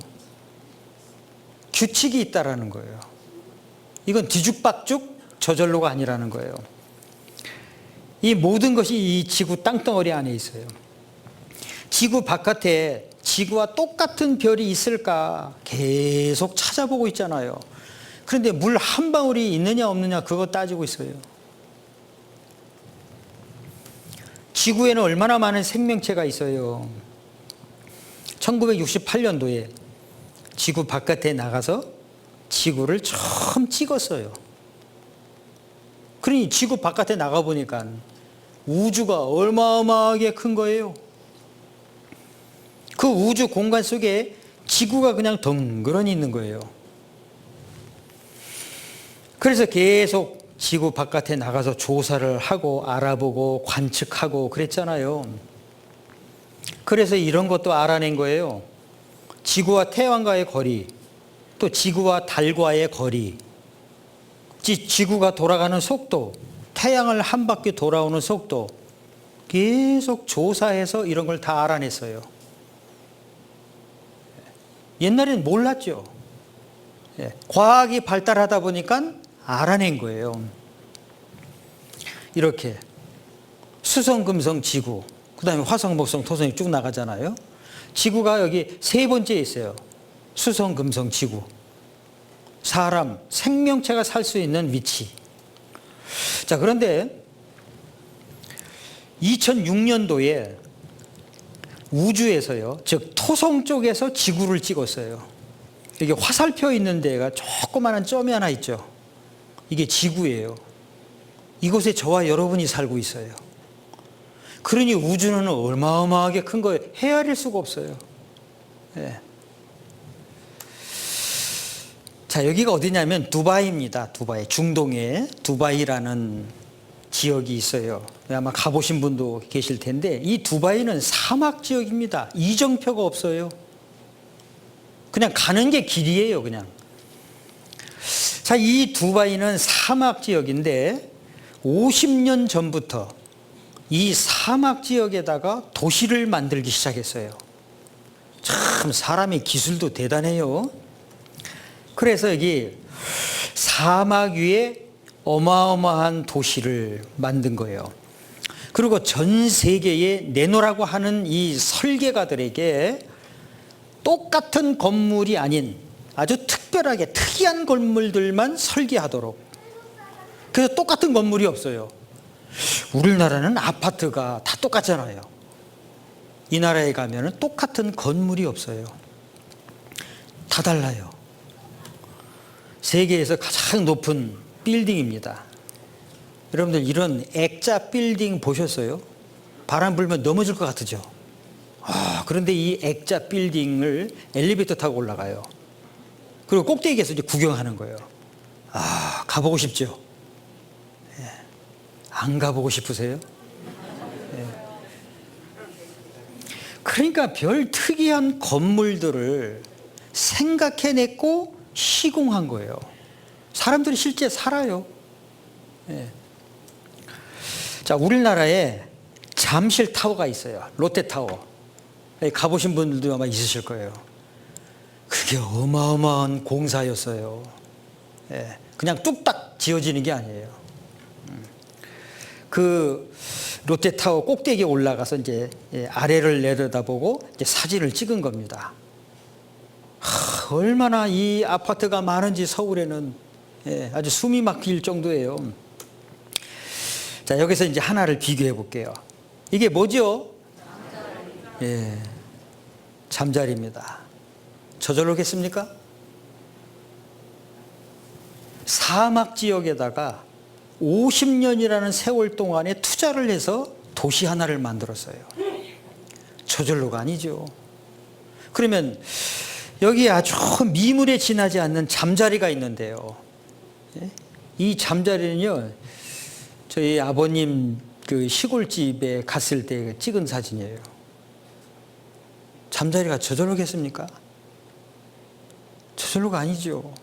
규칙이 있다라는 거예요. 이건 뒤죽박죽 저절로가 아니라는 거예요. 이 모든 것이 이 지구 땅덩어리 안에 있어요. 지구 바깥에 지구와 똑같은 별이 있을까 계속 찾아보고 있잖아요. 그런데 물 한 방울이 있느냐 없느냐 그거 따지고 있어요. 지구에는 얼마나 많은 생명체가 있어요. 1968년도에 지구 바깥에 나가서 지구를 처음 찍었어요. 그러니 지구 바깥에 나가보니까 우주가 어마어마하게 큰 거예요. 그 우주 공간 속에 지구가 그냥 덩그러니 있는 거예요. 그래서 계속 지구 바깥에 나가서 조사를 하고 알아보고 관측하고 그랬잖아요. 그래서 이런 것도 알아낸 거예요. 지구와 태양과의 거리, 또 지구와 달과의 거리, 지구가 돌아가는 속도, 태양을 한 바퀴 돌아오는 속도, 계속 조사해서 이런 걸 다 알아냈어요. 옛날에는 몰랐죠. 과학이 발달하다 보니까 알아낸 거예요. 이렇게 수성, 금성, 지구, 그 다음에 화성, 목성, 토성이 쭉 나가잖아요. 지구가 여기 세 번째에 있어요. 수성, 금성, 지구. 사람, 생명체가 살 수 있는 위치. 자, 그런데 2006년도에 우주에서요, 즉 토성 쪽에서 지구를 찍었어요. 여기 화살표 있는 데가 조그마한 점이 하나 있죠. 이게 지구예요. 이곳에 저와 여러분이 살고 있어요. 그러니 우주는 어마어마하게 큰 거예요. 헤아릴 수가 없어요. 네. 자, 여기가 어디냐면 두바이입니다. 두바이. 중동에 두바이라는 지역이 있어요. 아마 가보신 분도 계실 텐데, 이 두바이는 사막 지역입니다. 이정표가 없어요. 그냥 가는 게 길이에요, 그냥. 자, 이 두바이는 사막 지역인데 50년 전부터 이 사막 지역에다가 도시를 만들기 시작했어요. 참 사람의 기술도 대단해요. 그래서 여기 사막 위에 어마어마한 도시를 만든 거예요. 그리고 전 세계에 내놓으라고 하는 이 설계가들에게 똑같은 건물이 아닌 아주 특별하게 특이한 건물들만 설계하도록. 그래서 똑같은 건물이 없어요. 우리나라는 아파트가 다 똑같잖아요. 이 나라에 가면 똑같은 건물이 없어요. 다 달라요. 세계에서 가장 높은 빌딩입니다. 여러분들 이런 액자 빌딩 보셨어요? 바람 불면 넘어질 것 같으죠? 그런데 이 액자 빌딩을 엘리베이터 타고 올라가요. 그리고 꼭대기에서 이제 구경하는 거예요. 가보고 싶죠? 안 가보고 싶으세요? 그러니까 별 특이한 건물들을 생각해냈고 시공한 거예요. 사람들이 실제 살아요. 자, 우리나라에 잠실 타워가 있어요. 롯데타워. 가보신 분들도 아마 있으실 거예요. 그게 어마어마한 공사였어요. 그냥 뚝딱 지어지는 게 아니에요. 그 롯데타워 꼭대기에 올라가서 이제 아래를 내려다보고 이제 사진을 찍은 겁니다. 얼마나 이 아파트가 많은지 서울에는 아주 숨이 막힐 정도예요. 자, 여기서 이제 하나를 비교해 볼게요. 이게 뭐죠? 잠자리입니다. 저절로겠습니까? 사막 지역에다가 50년이라는 세월 동안에 투자를 해서 도시 하나를 만들었어요. 저절로가 아니죠. 그러면 여기 아주 미물에 지나지 않는 잠자리가 있는데요. 이 잠자리는요, 저희 아버님 그 시골집에 갔을 때 찍은 사진이에요. 잠자리가 저절로겠습니까? 저절로가 아니죠.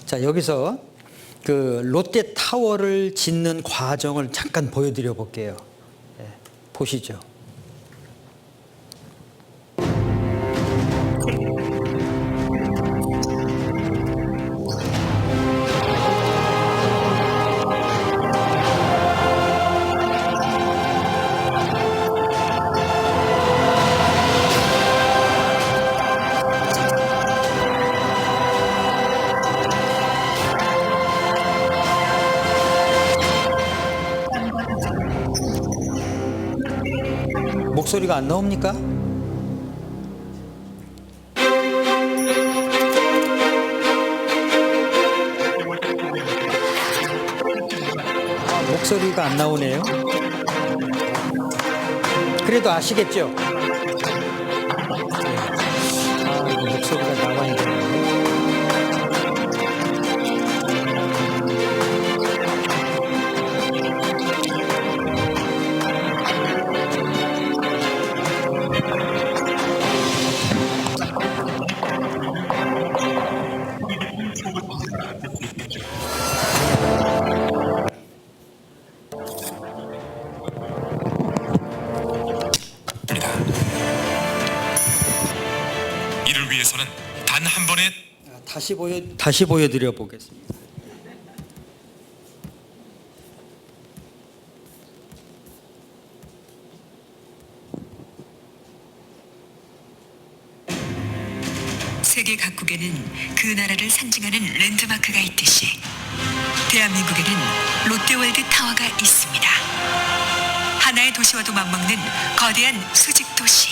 자, 여기서 그 롯데타워를 짓는 과정을 잠깐 보여드려 볼게요. 보시죠. 목소리가 안 나옵니까? 목소리가 안 나오네요. 그래도 아시겠죠? 이거 목소리가 나와야 되는데. 단 한 번에 다시 보여드려 보겠습니다. 세계 각국에는 그 나라를 상징하는 랜드마크가 있듯이 대한민국에는 롯데월드 타워가 있습니다. 하나의 도시와도 맞먹는 거대한 수직 도시.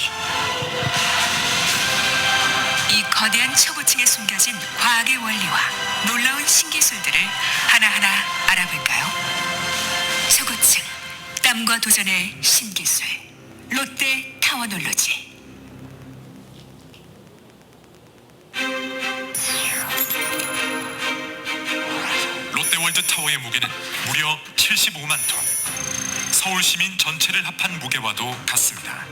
이 거대한 초고층에 숨겨진 과학의 원리와 놀라운 신기술들을 하나하나 알아볼까요? 초고층, 땀과 도전의 신기술, 롯데 타워놀로지. 롯데월드 타워의 무게는 무려 75만 톤. 서울 시민 전체를 합한 무게와도 같습니다.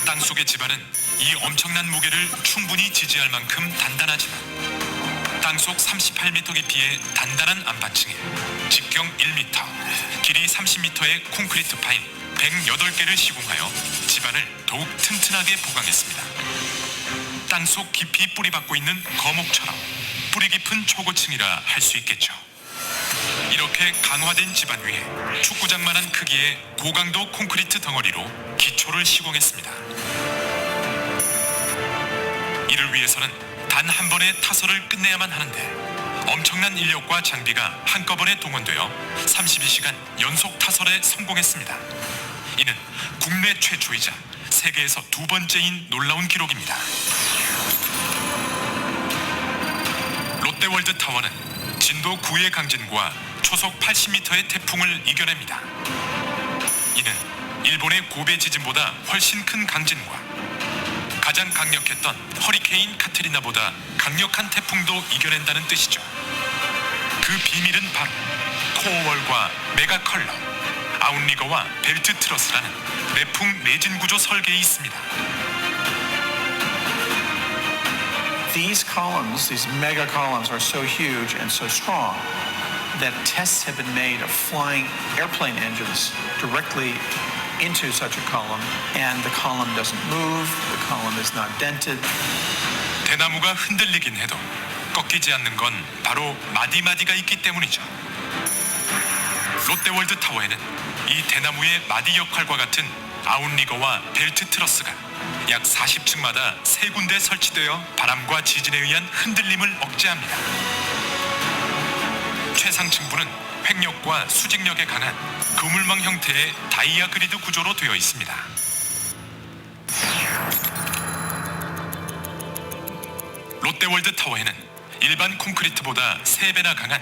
땅속의 지반은 이 엄청난 무게를 충분히 지지할 만큼 단단하지만 땅속 38m 깊이의 단단한 안반층에 직경 1m, 길이 30m의 콘크리트 파일 108개를 시공하여 지반을 더욱 튼튼하게 보강했습니다. 땅속 깊이 뿌리박고 있는 거목처럼 뿌리 깊은 초고층이라 할 수 있겠죠. 이렇게 강화된 지반 위에 축구장만한 크기의 고강도 콘크리트 덩어리로 기초를 시공했습니다. 이를 위해서는 단 한 번의 타설을 끝내야만 하는데 엄청난 인력과 장비가 한꺼번에 동원되어 32시간 연속 타설에 성공했습니다. 이는 국내 최초이자 세계에서 두 번째인 놀라운 기록입니다. 롯데월드 타워는 진도 9의 강진과 초속 80m의 태풍을 이겨냅니다. 이는 일본의 고베 지진보다 훨씬 큰 강진과 가장 강력했던 허리케인 카트리나보다 강력한 태풍도 이겨낸다는 뜻이죠. 그 비밀은 바로 코어월과 메가 컬러, 아웃리거와 벨트 트러스라는 매풍 매진 구조 설계에 있습니다. These columns, these mega columns, are so huge and so strong that tests have been made of flying airplane engines directly into such a column, and the column doesn't move, the column is not dented. 대나무가 흔들리긴 해도 꺾이지 않는 건 바로 마디마디가 있기 때문이죠. 롯데월드 타워에는 이 대나무의 마디 역할과 같은 아웃리거와 벨트 트러스가 약 40층마다 3군데 설치되어 바람과 지진에 의한 흔들림을 억제합니다. 최상층부는 횡력과 수직력에 강한 그물망 형태의 다이아 그리드 구조로 되어 있습니다. 롯데월드 타워에는 일반 콘크리트보다 3배나 강한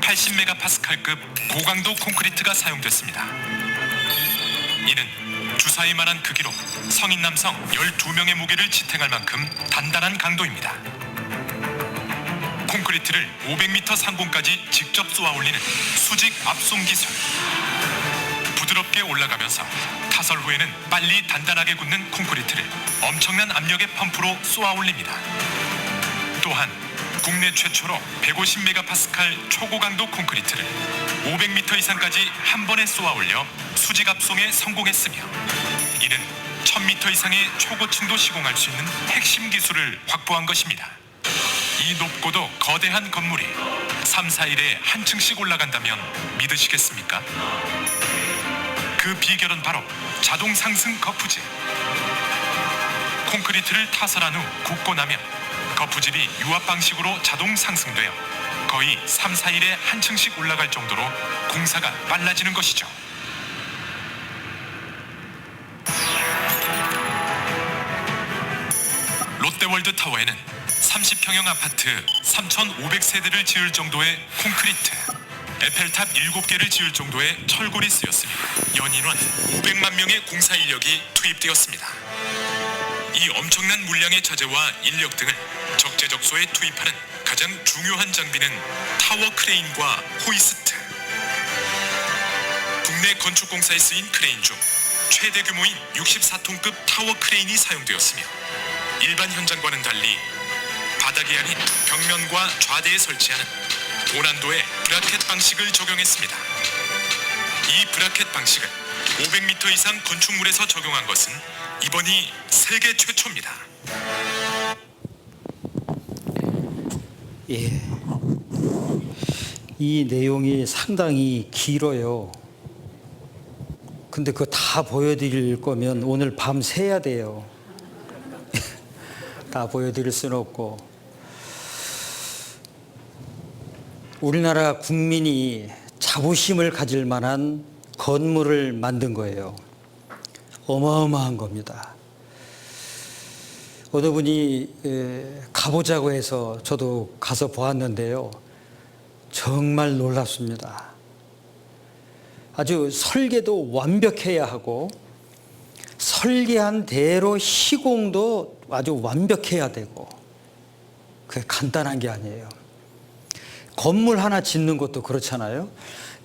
80메가파스칼급 고강도 콘크리트가 사용됐습니다. 이는 주사위만한 크기로 성인 남성 12명의 무게를 지탱할 만큼 단단한 강도입니다. 콘크리트를 500m 상공까지 직접 쏘아 올리는 수직 압송 기술. 부드럽게 올라가면서 타설 후에는 빨리 단단하게 굳는 콘크리트를 엄청난 압력의 펌프로 쏘아 올립니다. 또한 국내 최초로 150메가파스칼 초고강도 콘크리트를 500m 이상까지 한 번에 쏘아 올려 수직 압송에 성공했으며 이는 1000m 이상의 초고층도 시공할 수 있는 핵심 기술을 확보한 것입니다. 이 높고도 거대한 건물이 3, 4일에 한 층씩 올라간다면 믿으시겠습니까? 그 비결은 바로 자동 상승 거푸집. 콘크리트를 타설한 후 굽고 나면 거푸집이 유압 방식으로 자동 상승되어 거의 3, 4일에 한 층씩 올라갈 정도로 공사가 빨라지는 것이죠. 롯데월드 타워에는 30평형 아파트 3,500세대를 지을 정도의 콘크리트, 에펠탑 7개를 지을 정도의 철골이 쓰였으며 연인원 500만 명의 공사 인력이 투입되었습니다. 이 엄청난 물량의 자재와 인력 등을 적재적소에 투입하는 가장 중요한 장비는 타워 크레인과 호이스트. 국내 건축공사에 쓰인 크레인 중 최대 규모인 64톤급 타워 크레인이 사용되었으며 일반 현장과는 달리 바닥이 아닌 벽면과 좌대에 설치하는 고난도의 브라켓 방식을 적용했습니다. 이 브라켓 방식을 500m 이상 건축물에서 적용한 것은 이번이 세계 최초입니다. 예. 이 내용이 상당히 길어요. 근데 그거 다 보여드릴 거면 오늘 밤 새야 돼요. 다 보여드릴 수는 없고. 우리나라 국민이 자부심을 가질 만한 건물을 만든 거예요. 어마어마한 겁니다. 어느 분이 가보자고 해서 저도 가서 보았는데요. 정말 놀랍습니다. 아주 설계도 완벽해야 하고 설계한 대로 시공도 아주 완벽해야 되고 그게 간단한 게 아니에요. 건물 하나 짓는 것도 그렇잖아요.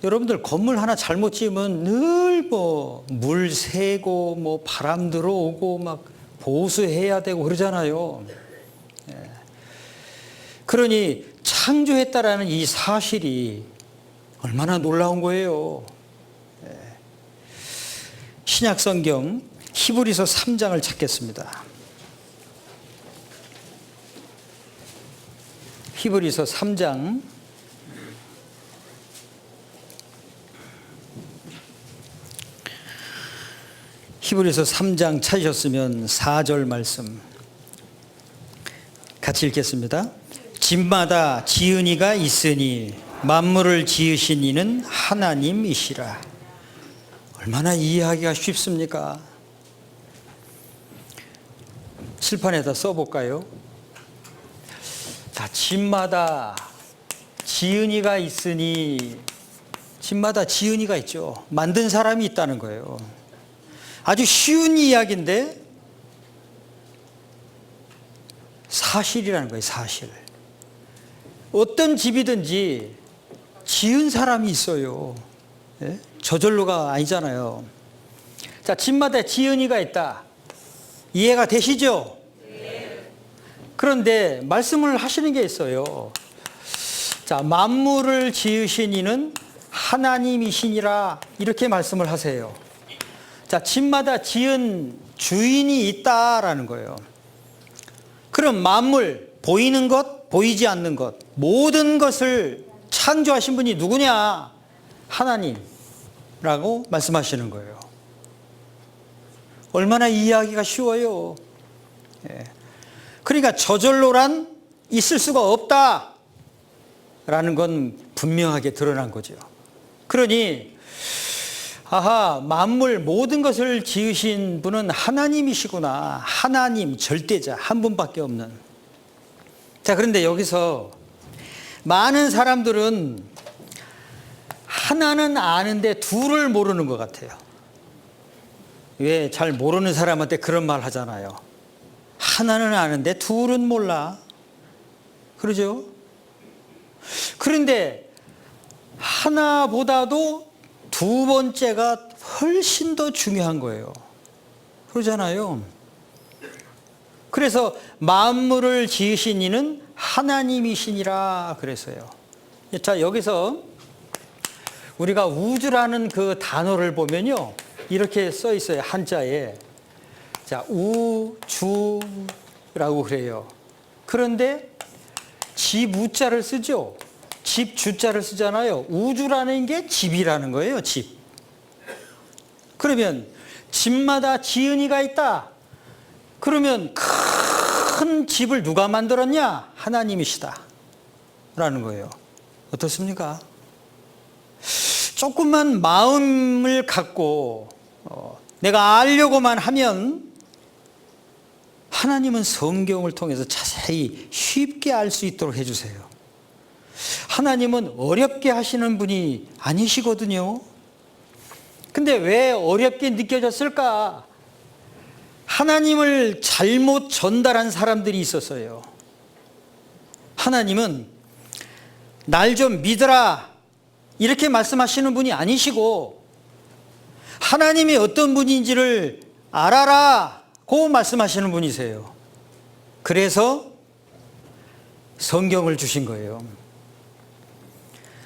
여러분들 건물 하나 잘못 지으면 늘 뭐 물 새고 뭐 바람 들어오고 막 보수해야 되고 그러잖아요. 그러니 창조했다라는 이 사실이 얼마나 놀라운 거예요. 신약 성경 히브리서 3장을 찾겠습니다. 히브리서 3장 히브리서 3장 찾으셨으면 4절 말씀 같이 읽겠습니다. 집마다 지은 이가 있으니 만물을 지으신 이는 하나님이시라. 얼마나 이해하기가 쉽습니까? 칠판에다 써볼까요? 자, 집마다 지은 이가 있으니 집마다 지은 이가 있죠. 만든 사람이 있다는 거예요. 아주 쉬운 이야기인데 사실이라는 거예요. 사실. 어떤 집이든지 지은 사람이 있어요. 예? 저절로가 아니잖아요. 자, 집마다 지은이가 있다. 이해가 되시죠? 그런데 말씀을 하시는 게 있어요. 자, 만물을 지으신 이는 하나님이시니라 이렇게 말씀을 하세요. 자, 집마다 지은 주인이 있다라는 거예요. 그럼 만물, 보이는 것, 보이지 않는 것, 모든 것을 창조하신 분이 누구냐? 하나님이라고 말씀하시는 거예요. 얼마나 이해하기가 쉬워요. 예. 그러니까 저절로란 있을 수가 없다라는 건 분명하게 드러난 거죠. 그러니 아하, 만물 모든 것을 지으신 분은 하나님이시구나. 하나님, 절대자, 한 분밖에 없는. 자, 그런데 여기서 많은 사람들은 하나는 아는데 둘을 모르는 것 같아요. 왜 잘 모르는 사람한테 그런 말 하잖아요. 하나는 아는데 둘은 몰라. 그러죠? 그런데 하나보다도 두 번째가 훨씬 더 중요한 거예요. 그러잖아요. 그래서 만물을 지으신 이는 하나님이시니라 그랬어요. 자, 여기서 우리가 우주라는 그 단어를 보면요. 이렇게 써 있어요. 한자에. 자, 우주라고 그래요. 그런데 집 우자를 쓰죠. 집 주자를 쓰잖아요. 우주라는 게 집이라는 거예요. 집. 그러면 집마다 지은이가 있다. 그러면 큰 집을 누가 만들었냐? 하나님이시다 라는 거예요. 어떻습니까? 조금만 마음을 갖고 내가 알려고만 하면 하나님은 성경을 통해서 자세히 쉽게 알 수 있도록 해주세요. 하나님은 어렵게 하시는 분이 아니시거든요. 근데 왜 어렵게 느껴졌을까? 하나님을 잘못 전달한 사람들이 있었어요. 하나님은 날 좀 믿어라 이렇게 말씀하시는 분이 아니시고 하나님이 어떤 분인지를 알아라고 말씀하시는 분이세요. 그래서 성경을 주신 거예요.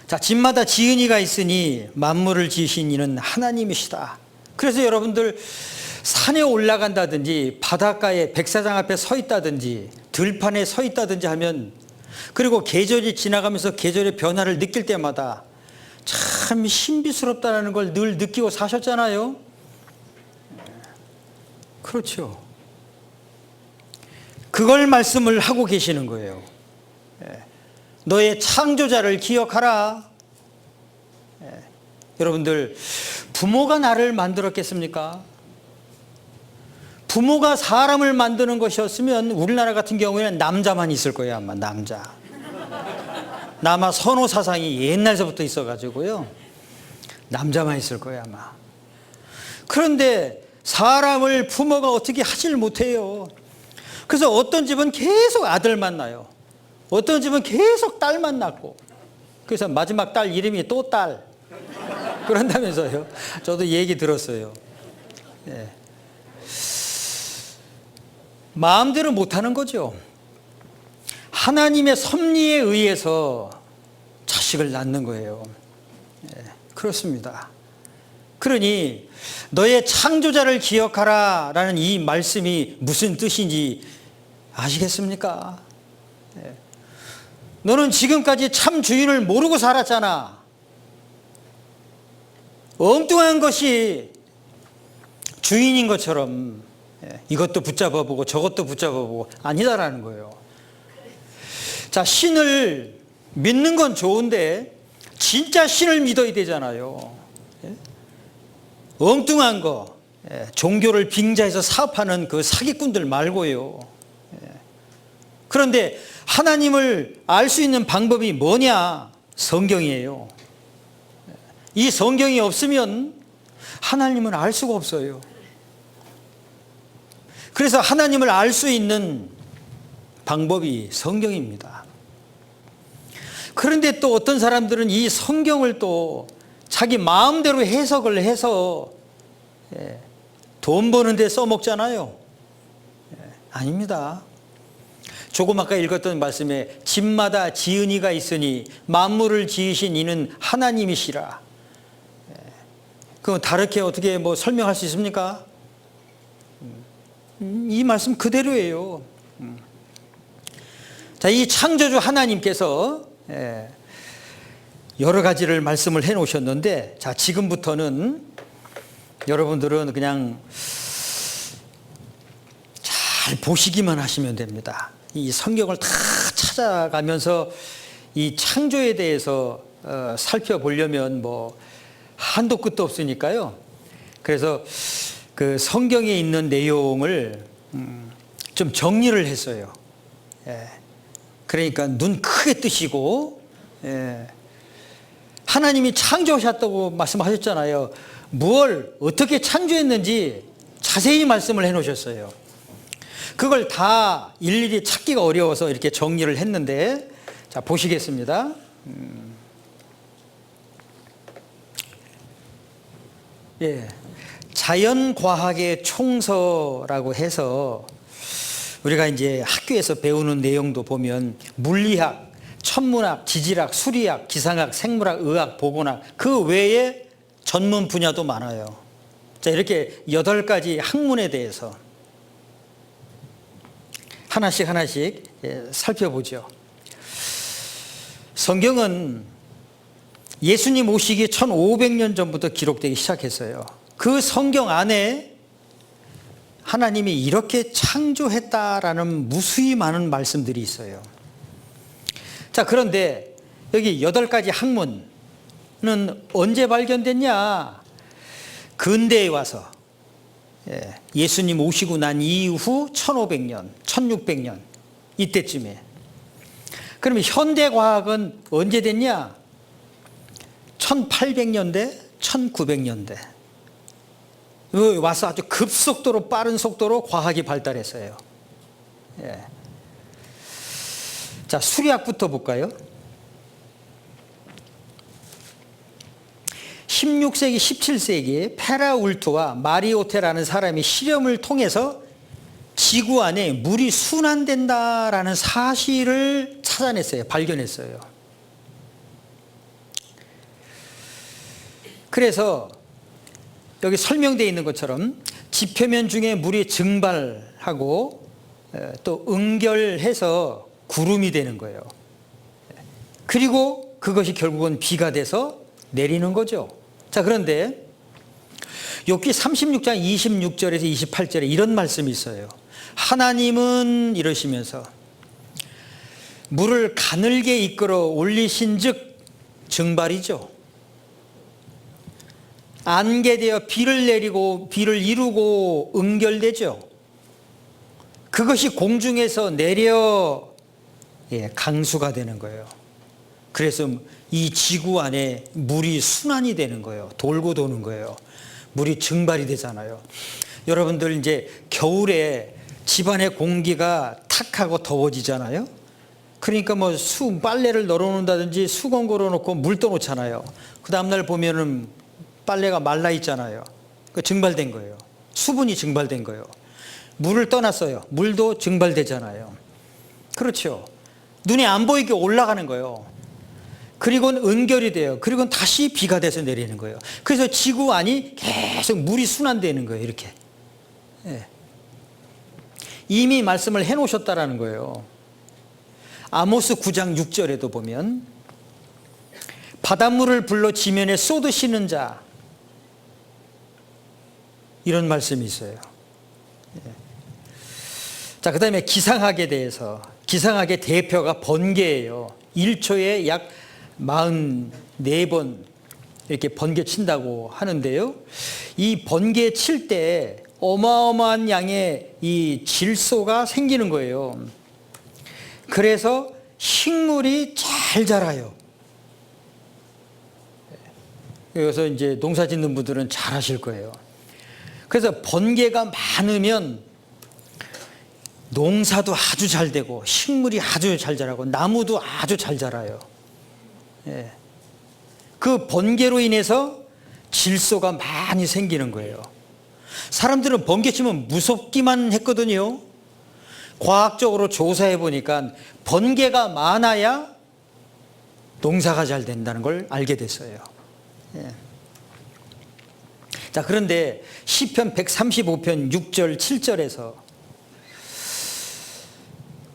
자, 집마다 지은이가 있으니 만물을 지으신 이는 하나님이시다. 그래서 여러분들 산에 올라간다든지 바닷가에 백사장 앞에 서 있다든지 들판에 서 있다든지 하면 그리고 계절이 지나가면서 계절의 변화를 느낄 때마다 참 신비스럽다는 걸 늘 느끼고 사셨잖아요. 그렇죠. 그걸 말씀을 하고 계시는 거예요. 너의 창조자를 기억하라. 여러분들, 부모가 나를 만들었겠습니까? 부모가 사람을 만드는 것이었으면 우리나라 같은 경우에는 남자만 있을 거예요. 아마 남자. 남아 선호 사상이 옛날서부터 있어가지고요. 남자만 있을 거예요 아마. 그런데 사람을 부모가 어떻게 하질 못해요. 그래서 어떤 집은 계속 아들만 낳아요. 어떤 집은 계속 딸만 낳고. 그래서 마지막 딸 이름이 또 딸. 그런다면서요. 저도 얘기 들었어요. 네. 마음대로 못하는 거죠. 하나님의 섭리에 의해서 자식을 낳는 거예요. 네, 그렇습니다. 그러니 너의 창조자를 기억하라 라는 이 말씀이 무슨 뜻인지 아시겠습니까? 네. 너는 지금까지 참 주인을 모르고 살았잖아. 엉뚱한 것이 주인인 것처럼 이것도 붙잡아보고 저것도 붙잡아보고 아니다라는 거예요. 자, 신을 믿는 건 좋은데 진짜 신을 믿어야 되잖아요. 엉뚱한 거, 종교를 빙자해서 사업하는 그 사기꾼들 말고요. 그런데 하나님을 알 수 있는 방법이 뭐냐? 성경이에요. 이 성경이 없으면 하나님을 알 수가 없어요. 그래서 하나님을 알 수 있는 방법이 성경입니다. 그런데 또 어떤 사람들은 이 성경을 또 자기 마음대로 해석을 해서 돈 버는 데 써먹잖아요. 아닙니다. 조금 아까 읽었던 말씀에 집마다 지은이가 있으니 만물을 지으신 이는 하나님이시라. 그럼 다르게 어떻게 뭐 설명할 수 있습니까? 이 말씀 그대로예요. 자, 이 창조주 하나님께서 여러 가지를 말씀을 해 놓으셨는데, 자, 지금부터는 여러분들은 그냥 잘 보시기만 하시면 됩니다. 이 성경을 다 찾아가면서 이 창조에 대해서 살펴보려면 뭐 한도 끝도 없으니까요. 그래서 그 성경에 있는 내용을 좀 정리를 했어요. 그러니까 눈 크게 뜨시고, 하나님이 창조하셨다고 말씀하셨잖아요. 무엇을 어떻게 창조했는지 자세히 말씀을 해 놓으셨어요. 그걸 다 일일이 찾기가 어려워서 이렇게 정리를 했는데, 자, 보시겠습니다. 자연과학의 총서라고 해서 우리가 이제 학교에서 배우는 내용도 보면 물리학, 천문학, 지질학, 수리학, 기상학, 생물학, 의학, 보건학, 그 외에 전문 분야도 많아요. 자, 이렇게 8가지 학문에 대해서 하나씩 살펴보죠. 성경은 예수님 오시기 1500년 전부터 기록되기 시작했어요. 그 성경 안에 하나님이 이렇게 창조했다라는 무수히 많은 말씀들이 있어요. 자, 그런데 여기 8가지 학문은 언제 발견됐냐? 근대에 와서 예수님 오시고 난 이후 1500년, 1600년 이때쯤에. 그러면 현대과학은 언제 됐냐? 1800년대, 1900년대. 와서 아주 급속도로 빠른 속도로 과학이 발달했어요. 자, 수리학부터 볼까요? 16세기, 17세기에 페라울트와 마리오테라는 사람이 실험을 통해서 지구 안에 물이 순환된다라는 사실을 찾아냈어요. 발견했어요. 그래서 여기 설명되어 있는 것처럼 지표면 중에 물이 증발하고 또 응결해서 구름이 되는 거예요. 그리고 그것이 결국은 비가 돼서 내리는 거죠. 자, 그런데 욥기 36장 26절에서 28절에 이런 말씀이 있어요. 하나님은 이러시면서 물을 가늘게 이끌어 올리신 즉 증발이죠. 안개되어 비를 내리고 비를 이루고 응결되죠. 그것이 공중에서 내려 강수가 되는 거예요. 그래서 이 지구 안에 물이 순환이 되는 거예요. 돌고 도는 거예요. 물이 증발이 되잖아요. 여러분들 이제 겨울에 집안의 공기가 탁하고 더워지잖아요. 그러니까 뭐 빨래를 널어놓는다든지 수건 걸어놓고 물 떠놓잖아요. 그 다음날 보면은 빨래가 말라 있잖아요. 증발된 거예요. 수분이 증발된 거예요. 물을 떠났어요. 물도 증발되잖아요. 그렇죠. 눈에 안 보이게 올라가는 거예요. 그리고는 은결이 돼요. 그리고는 다시 비가 돼서 내리는 거예요. 그래서 지구 안이 계속 물이 순환되는 거예요. 이렇게. 예. 이미 말씀을 해놓으셨다라는 거예요. 아모스 9장 6절에도 보면 바닷물을 불러 지면에 쏟으시는 자, 이런 말씀이 있어요. 예. 자, 그 다음에 기상학에 대해서, 기상학의 대표가 번개예요. 1초에 약 44번 이렇게 번개 친다고 하는데요. 이 번개 칠 때 어마어마한 양의 이 질소가 생기는 거예요. 그래서 식물이 잘 자라요. 그래서 이제 농사 짓는 분들은 잘 하실 거예요. 그래서 번개가 많으면 농사도 아주 잘 되고 식물이 아주 잘 자라고 나무도 아주 잘 자라요. 예. 그 번개로 인해서 질소가 많이 생기는 거예요. 사람들은 번개 치면 무섭기만 했거든요. 과학적으로 조사해 보니까 번개가 많아야 농사가 잘 된다는 걸 알게 됐어요. 예. 자, 그런데 시편 135편 6절 7절에서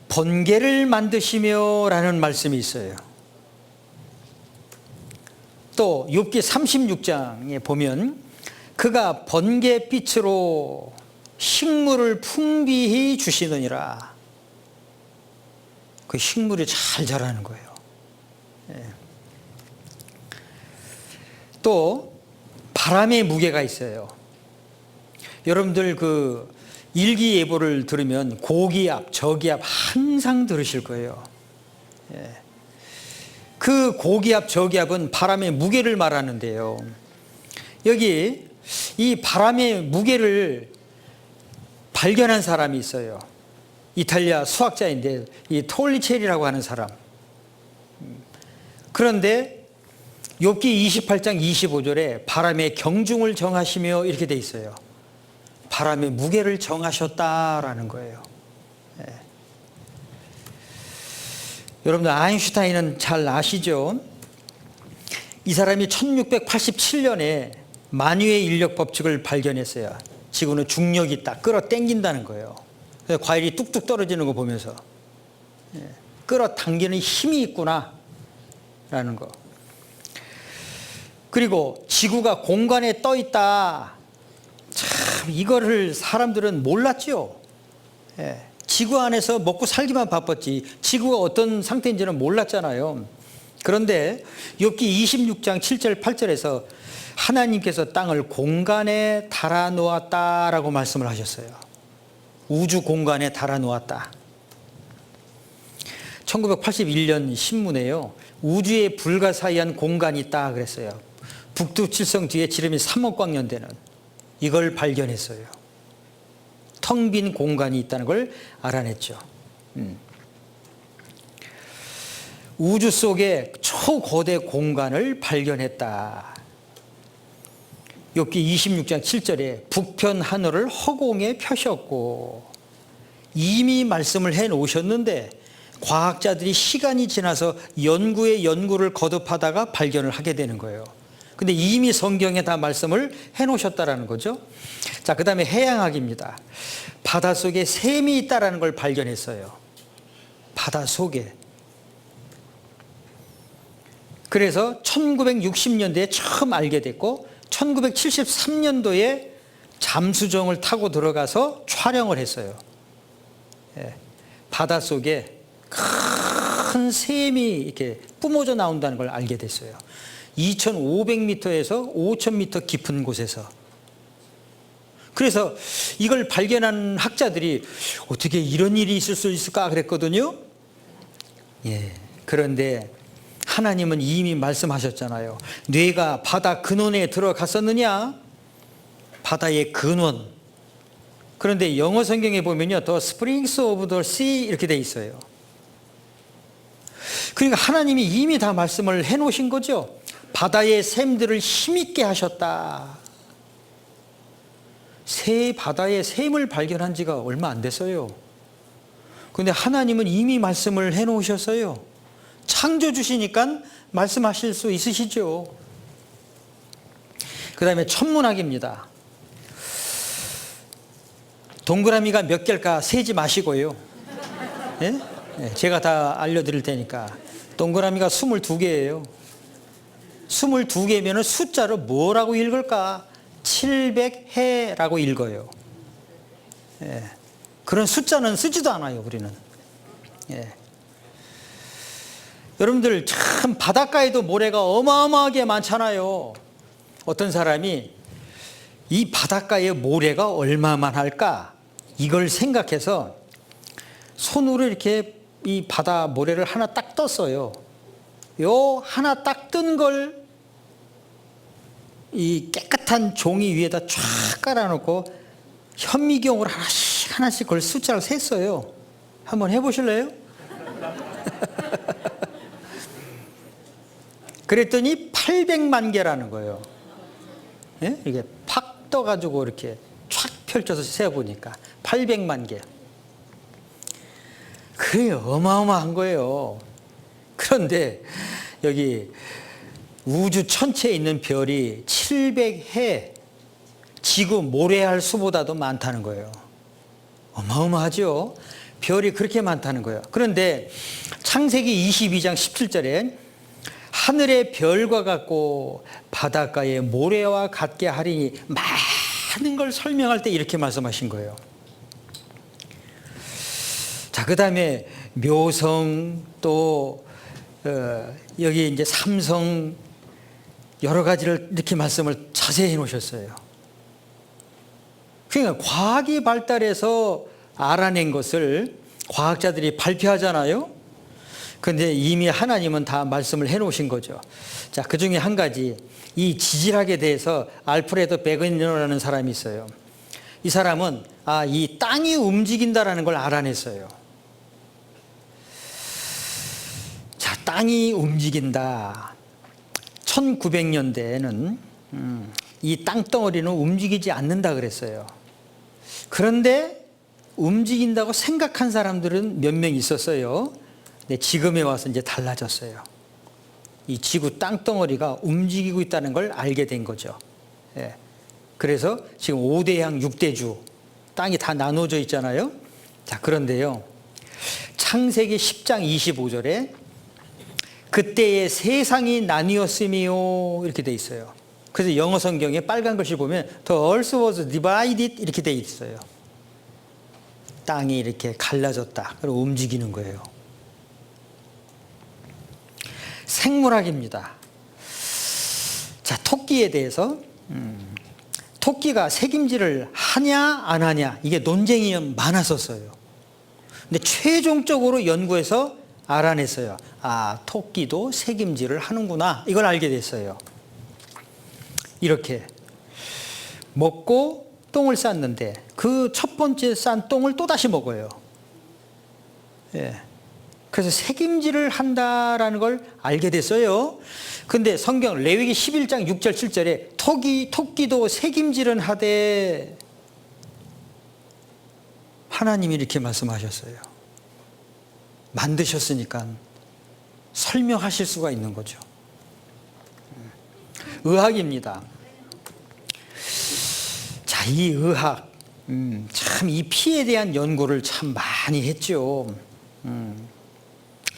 번개를 만드시며 라는 말씀이 있어요. 또 욥기 36장에 보면 그가 번개빛으로 식물을 풍비히 주시느니라. 그 식물이 잘 자라는 거예요. 예. 또 바람의 무게가 있어요. 여러분들 그 일기예보를 들으면 고기압, 저기압 항상 들으실 거예요. 예. 그 고기압, 저기압은 바람의 무게를 말하는데요. 여기 이 바람의 무게를 발견한 사람이 있어요. 이탈리아 수학자인데 이 톨리체리라고 하는 사람. 그런데 욥기 28장 25절에 바람의 경중을 정하시며 이렇게 돼 있어요. 바람의 무게를 정하셨다라는 거예요. 예. 여러분들 아인슈타인은 잘 아시죠? 이 사람이 1687년에 만유의 인력 법칙을 발견했어요. 지구는 중력이 있다. 끌어당긴다는 거예요. 그래서 과일이 뚝뚝 떨어지는 거 보면서 끌어당기는 힘이 있구나 라는 거. 그리고 지구가 공간에 떠 있다. 참 이거를 사람들은 몰랐죠. 예. 지구 안에서 먹고 살기만 바빴지 지구가 어떤 상태인지는 몰랐잖아요. 그런데 욥기 26장 7절 8절에서 하나님께서 땅을 공간에 달아 놓았다라고 말씀을 하셨어요. 우주 공간에 달아 놓았다. 1981년 신문에요. 우주에 불가사의한 공간이 있다 그랬어요. 북두칠성 뒤에 지름이 3억 광년 되는 이걸 발견했어요. 텅 빈 공간이 있다는 걸 알아냈죠. 우주 속에 초거대 공간을 발견했다. 욥기 26장 7절에 북편 하늘을 허공에 펴셨고 이미 말씀을 해놓으셨는데 과학자들이 시간이 지나서 연구에 연구를 거듭하다가 발견을 하게 되는 거예요. 근데 이미 성경에 다 말씀을 해놓으셨다라는 거죠. 자, 그 다음에 해양학입니다. 바닷속에 샘이 있다라는 걸 발견했어요. 바닷속에. 그래서 1960년대에 처음 알게 됐고 1973년도에 잠수정을 타고 들어가서 촬영을 했어요. 예, 바닷속에 큰 샘이 이렇게 뿜어져 나온다는 걸 알게 됐어요. 2,500m에서 5,000m 깊은 곳에서. 그래서 이걸 발견한 학자들이 어떻게 이런 일이 있을 수 있을까 그랬거든요. 예, 그런데 하나님은 이미 말씀하셨잖아요. 뇌가 바다 근원에 들어갔었느냐? 바다의 근원. 그런데 영어 성경에 보면요, The Springs of the Sea 이렇게 돼 있어요. 그러니까 하나님이 이미 다 말씀을 해놓으신 거죠. 바다의 샘들을 힘있게 하셨다. 새 바다의 샘을 발견한 지가 얼마 안 됐어요. 그런데 하나님은 이미 말씀을 해놓으셨어요. 창조 주시니까 말씀하실 수 있으시죠. 그 다음에 천문학입니다. 동그라미가 몇 개일까 세지 마시고요. 예? 예, 제가 다 알려드릴 테니까. 동그라미가 22개예요. 22개면 숫자로 뭐라고 읽을까? 700해라고 읽어요. 예, 그런 숫자는 쓰지도 않아요, 우리는. 예. 여러분들 참 바닷가에도 모래가 어마어마하게 많잖아요. 어떤 사람이 이 바닷가의 모래가 얼마만 할까? 이걸 생각해서 손으로 이렇게 이 바다 모래를 하나 딱 떴어요. 요 하나 딱 뜬 걸 이 깨끗한 종이 위에다 쫙 깔아놓고 현미경으로 하나씩 그걸 숫자를 셌어요. 한번 해보실래요? 그랬더니 800만 개라는 거예요. 예? 이게 팍 떠가지고 이렇게 촥 펼쳐서 세어보니까 800만 개. 그게 어마어마한 거예요. 그런데 여기 우주 전체에 있는 별이 700해 지구 모래알 수보다도 많다는 거예요. 어마어마하죠. 별이 그렇게 많다는 거예요. 그런데 창세기 22장 17절에 하늘의 별과 같고 바닷가의 모래와 같게 하리니 많은 걸 설명할 때 이렇게 말씀하신 거예요. 자, 그 다음에 묘성 또 여기 이제 삼성 여러 가지를 이렇게 말씀을 자세히 해 놓으셨어요. 그러니까 과학이 발달해서 알아낸 것을 과학자들이 발표하잖아요. 그런데 이미 하나님은 다 말씀을 해놓으신 거죠. 자, 그 중에 한 가지, 이 지질학에 대해서 알프레드 베그너라는 사람이 있어요. 이 사람은 이 땅이 움직인다라는 걸 알아냈어요. 자, 땅이 움직인다. 1900년대에는 이 땅덩어리는 움직이지 않는다 그랬어요. 그런데 움직인다고 생각한 사람들은 몇 명 있었어요. 근데 지금에 와서 이제 달라졌어요. 이 지구 땅덩어리가 움직이고 있다는 걸 알게 된 거죠. 예. 그래서 지금 5대양 6대주 땅이 다 나눠져 있잖아요. 자, 그런데요, 창세기 10장 25절에 그때의 세상이 나뉘었으며 이렇게 돼 있어요. 그래서 영어 성경에 빨간 글씨 보면 The earth was divided 이렇게 돼 있어요. 땅이 이렇게 갈라졌다. 그리고 움직이는 거예요. 생물학입니다. 자, 토끼에 대해서 토끼가 새김질을 하냐 안 하냐 이게 논쟁이 많았었어요. 근데 최종적으로 연구해서 알아냈어요. 토끼도 새김질을 하는구나. 이걸 알게 됐어요. 이렇게 먹고 똥을 쌌는데 그 첫 번째 싼 똥을 또 다시 먹어요. 예. 그래서 새김질을 한다라는 걸 알게 됐어요. 근데 성경 레위기 11장 6절 7절에 토끼도 새김질은 하되 하나님이 이렇게 말씀하셨어요. 만드셨으니까 설명하실 수가 있는 거죠. 의학입니다. 자, 이 의학, 참 이 피에 대한 연구를 참 많이 했죠.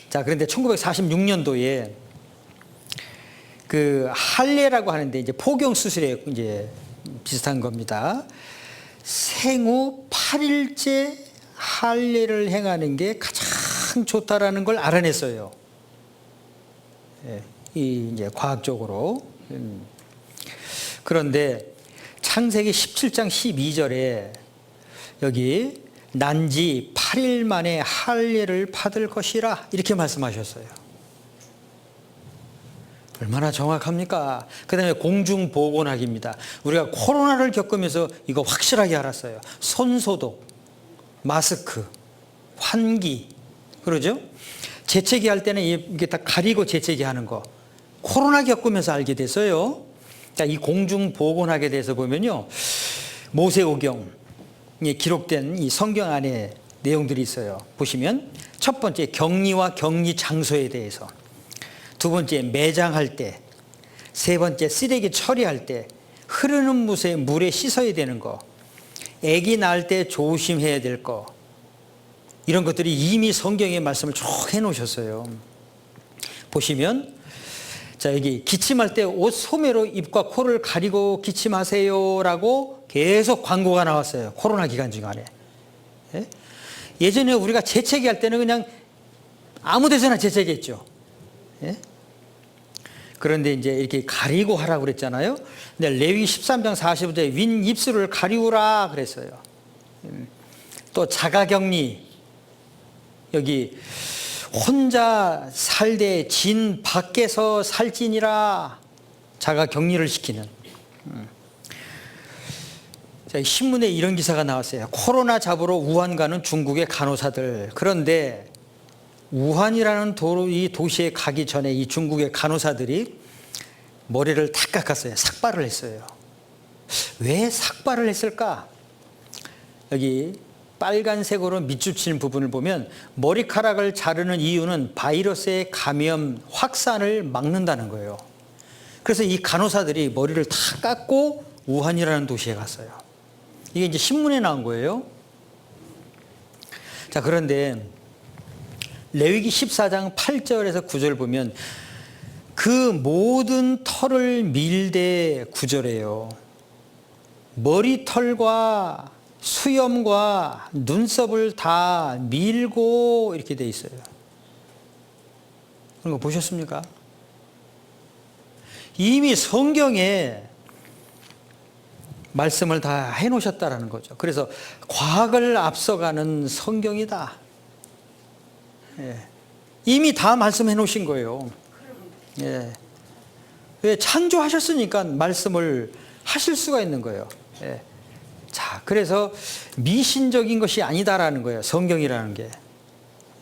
자, 그런데 1946년도에 그 할례라고 하는데 이제 포경 수술에 이제 비슷한 겁니다. 생후 8일째 할례를 행하는 게 가장 좋다라는 걸 알아냈어요. 예, 이 이제 과학적으로. 그런데 창세기 17장 12절에 여기 난지 8일 만에 할례를 받을 것이라 이렇게 말씀하셨어요. 얼마나 정확합니까? 그 다음에 공중보건학입니다. 우리가 코로나를 겪으면서 이거 확실하게 알았어요. 손소독, 마스크, 환기, 그러죠? 재채기 할 때는 이게 다 가리고 재채기 하는 거. 코로나 겪으면서 알게 됐어요. 이 공중보건학에 대해서 보면요. 모세오경에 기록된 이 성경 안에 내용들이 있어요. 보시면 첫 번째 격리와 격리 장소에 대해서, 두 번째 매장할 때, 세 번째 쓰레기 처리할 때, 흐르는 물에 씻어야 되는 거, 아기 낳을 때 조심해야 될 거, 이런 것들이 이미 성경에 말씀을 쭉 해놓으셨어요. 보시면 자, 여기 기침할 때 옷 소매로 입과 코를 가리고 기침하세요라고 계속 광고가 나왔어요. 코로나 기간 중간에. 예? 예전에 우리가 재채기 할 때는 그냥 아무 데서나 재채기했죠. 예? 그런데 이제 이렇게 가리고 하라고 그랬잖아요. 근데 레위 13장 40절에 윈 입술을 가리우라 그랬어요. 또 자가격리, 여기 혼자 살되 진 밖에서 살지니라, 자가격리를 시키는. 자, 신문에 이런 기사가 나왔어요. 코로나 잡으러 우한 가는 중국의 간호사들. 그런데 우한이라는 이 도시에 가기 전에 이 중국의 간호사들이 머리를 다 깎았어요. 삭발을 했어요. 왜 삭발을 했을까? 여기 빨간색으로 밑줄 부분을 보면 머리카락을 자르는 이유는 바이러스의 감염 확산을 막는다는 거예요. 그래서 이 간호사들이 머리를 다 깎고 우한이라는 도시에 갔어요. 이게 이제 신문에 나온 거예요. 자, 그런데 레위기 14장 8절에서 9절 보면 그 모든 털을 밀되 구절해요. 머리털과 수염과 눈썹을 다 밀고 이렇게 돼 있어요. 그런 거 보셨습니까? 이미 성경에 말씀을 다 해놓으셨다라는 거죠. 그래서 과학을 앞서가는 성경이다. 예. 이미 다 말씀해 놓으신 거예요. 예. 왜? 창조하셨으니까 말씀을 하실 수가 있는 거예요. 예. 자, 그래서 미신적인 것이 아니다라는 거예요. 성경이라는 게.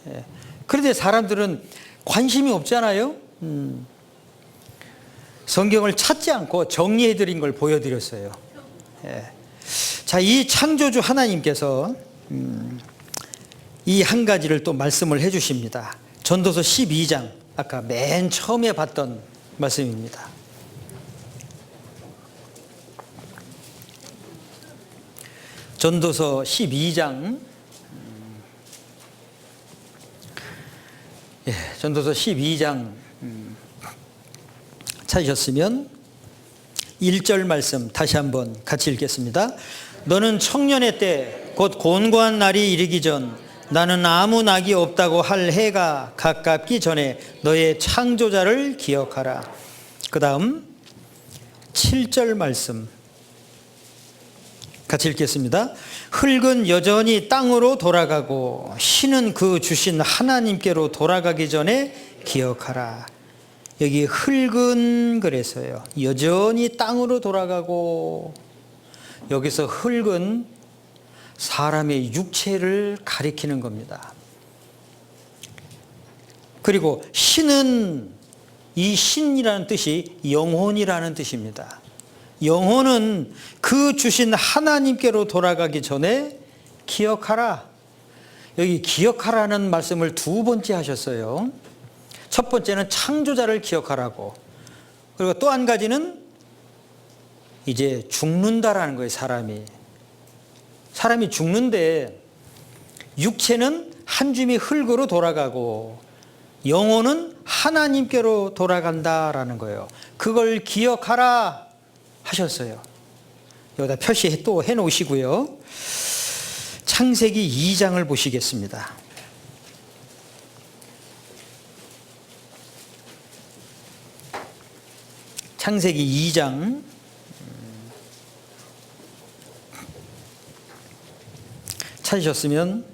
예. 그런데 사람들은 관심이 없잖아요. 성경을 찾지 않고 정리해 드린 걸 보여드렸어요. 예. 자, 이 창조주 하나님께서 이 한 가지를 또 말씀을 해 주십니다. 전도서 12장, 아까 맨 처음에 봤던 말씀입니다. 전도서 12장, 예, 전도서 12장 찾으셨으면 1절 말씀 다시 한번 같이 읽겠습니다. 너는 청년의 때 곧 곤고한 날이 이르기 전 나는 아무 낙이 없다고 할 해가 가깝기 전에 너의 창조자를 기억하라. 그 다음 7절 말씀 같이 읽겠습니다. 흙은 여전히 땅으로 돌아가고 신은 그 주신 하나님께로 돌아가기 전에 기억하라. 여기 흙은 그래서요, 여전히 땅으로 돌아가고, 여기서 흙은 사람의 육체를 가리키는 겁니다. 그리고 신은, 이 신이라는 뜻이 영혼이라는 뜻입니다. 영혼은 그 주신 하나님께로 돌아가기 전에 기억하라. 여기 기억하라는 말씀을 두 번째 하셨어요. 첫 번째는 창조자를 기억하라고. 그리고 또 한 가지는 이제 죽는다라는 거예요. 사람이 죽는데 육체는 한 줌이 흙으로 돌아가고 영혼은 하나님께로 돌아간다라는 거예요. 그걸 기억하라 하셨어요. 여기다 표시 또 해놓으시고요. 창세기 2장을 보시겠습니다. 창세기 2장 찾으셨으면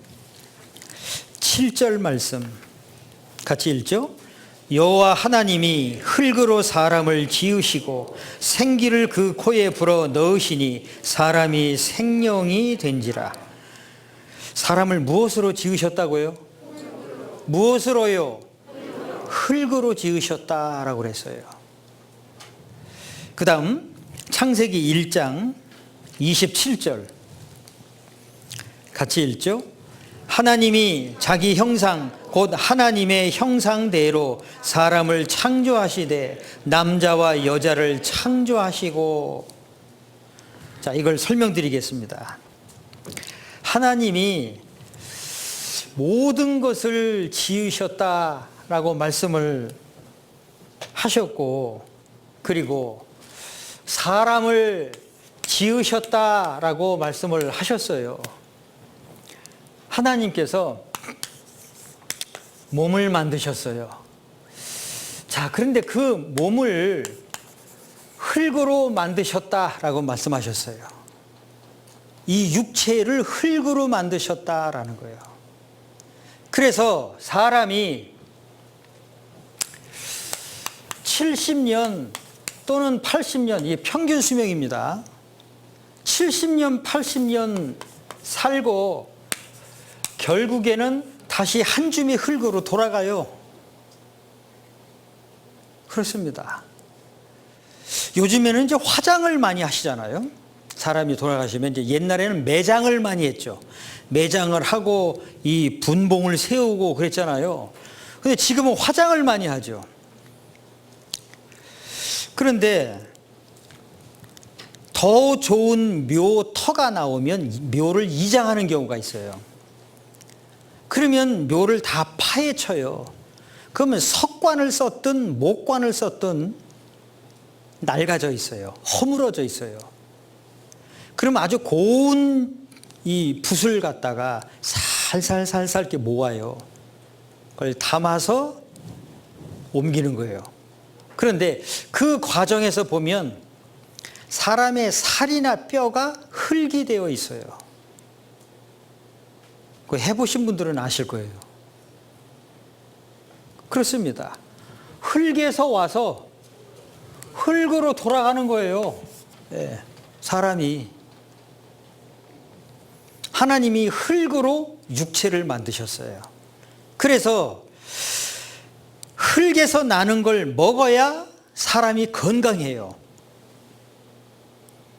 7절 말씀 같이 읽죠. 여호와 하나님이 흙으로 사람을 지으시고 생기를 그 코에 불어 넣으시니 사람이 생명이 된지라. 사람을 무엇으로 지으셨다고요? 무엇으로요? 흙으로 지으셨다라고 그랬어요. 그 다음 창세기 1장 27절 같이 읽죠. 하나님이 자기 형상 곧 하나님의 형상대로 사람을 창조하시되 남자와 여자를 창조하시고. 자, 이걸 설명드리겠습니다. 하나님이 모든 것을 지으셨다라고 말씀을 하셨고, 그리고 사람을 지으셨다라고 말씀을 하셨어요. 하나님께서 몸을 만드셨어요. 자, 그런데 그 몸을 흙으로 만드셨다라고 말씀하셨어요. 이 육체를 흙으로 만드셨다라는 거예요. 그래서 사람이 70년 또는 80년, 이게 평균 수명입니다. 70년, 80년 살고 결국에는 다시 한 줌의 흙으로 돌아가요. 그렇습니다. 요즘에는 이제 화장을 많이 하시잖아요. 사람이 돌아가시면 이제 옛날에는 매장을 많이 했죠. 매장을 하고 이 분봉을 세우고 그랬잖아요. 근데 지금은 화장을 많이 하죠. 그런데 더 좋은 묘터가 나오면 묘를 이장하는 경우가 있어요. 그러면 묘를 다 파헤쳐요. 그러면 석관을 썼든 목관을 썼든 낡아져 있어요. 허물어져 있어요. 그럼 아주 고운 이 붓을 갖다가 살살살살 이렇게 모아요. 그걸 담아서 옮기는 거예요. 그런데 그 과정에서 보면 사람의 살이나 뼈가 흙이 되어 있어요. 그거 해보신 분들은 아실 거예요. 그렇습니다. 흙에서 와서 흙으로 돌아가는 거예요. 예, 사람이. 하나님이 흙으로 육체를 만드셨어요. 그래서 흙에서 나는 걸 먹어야 사람이 건강해요.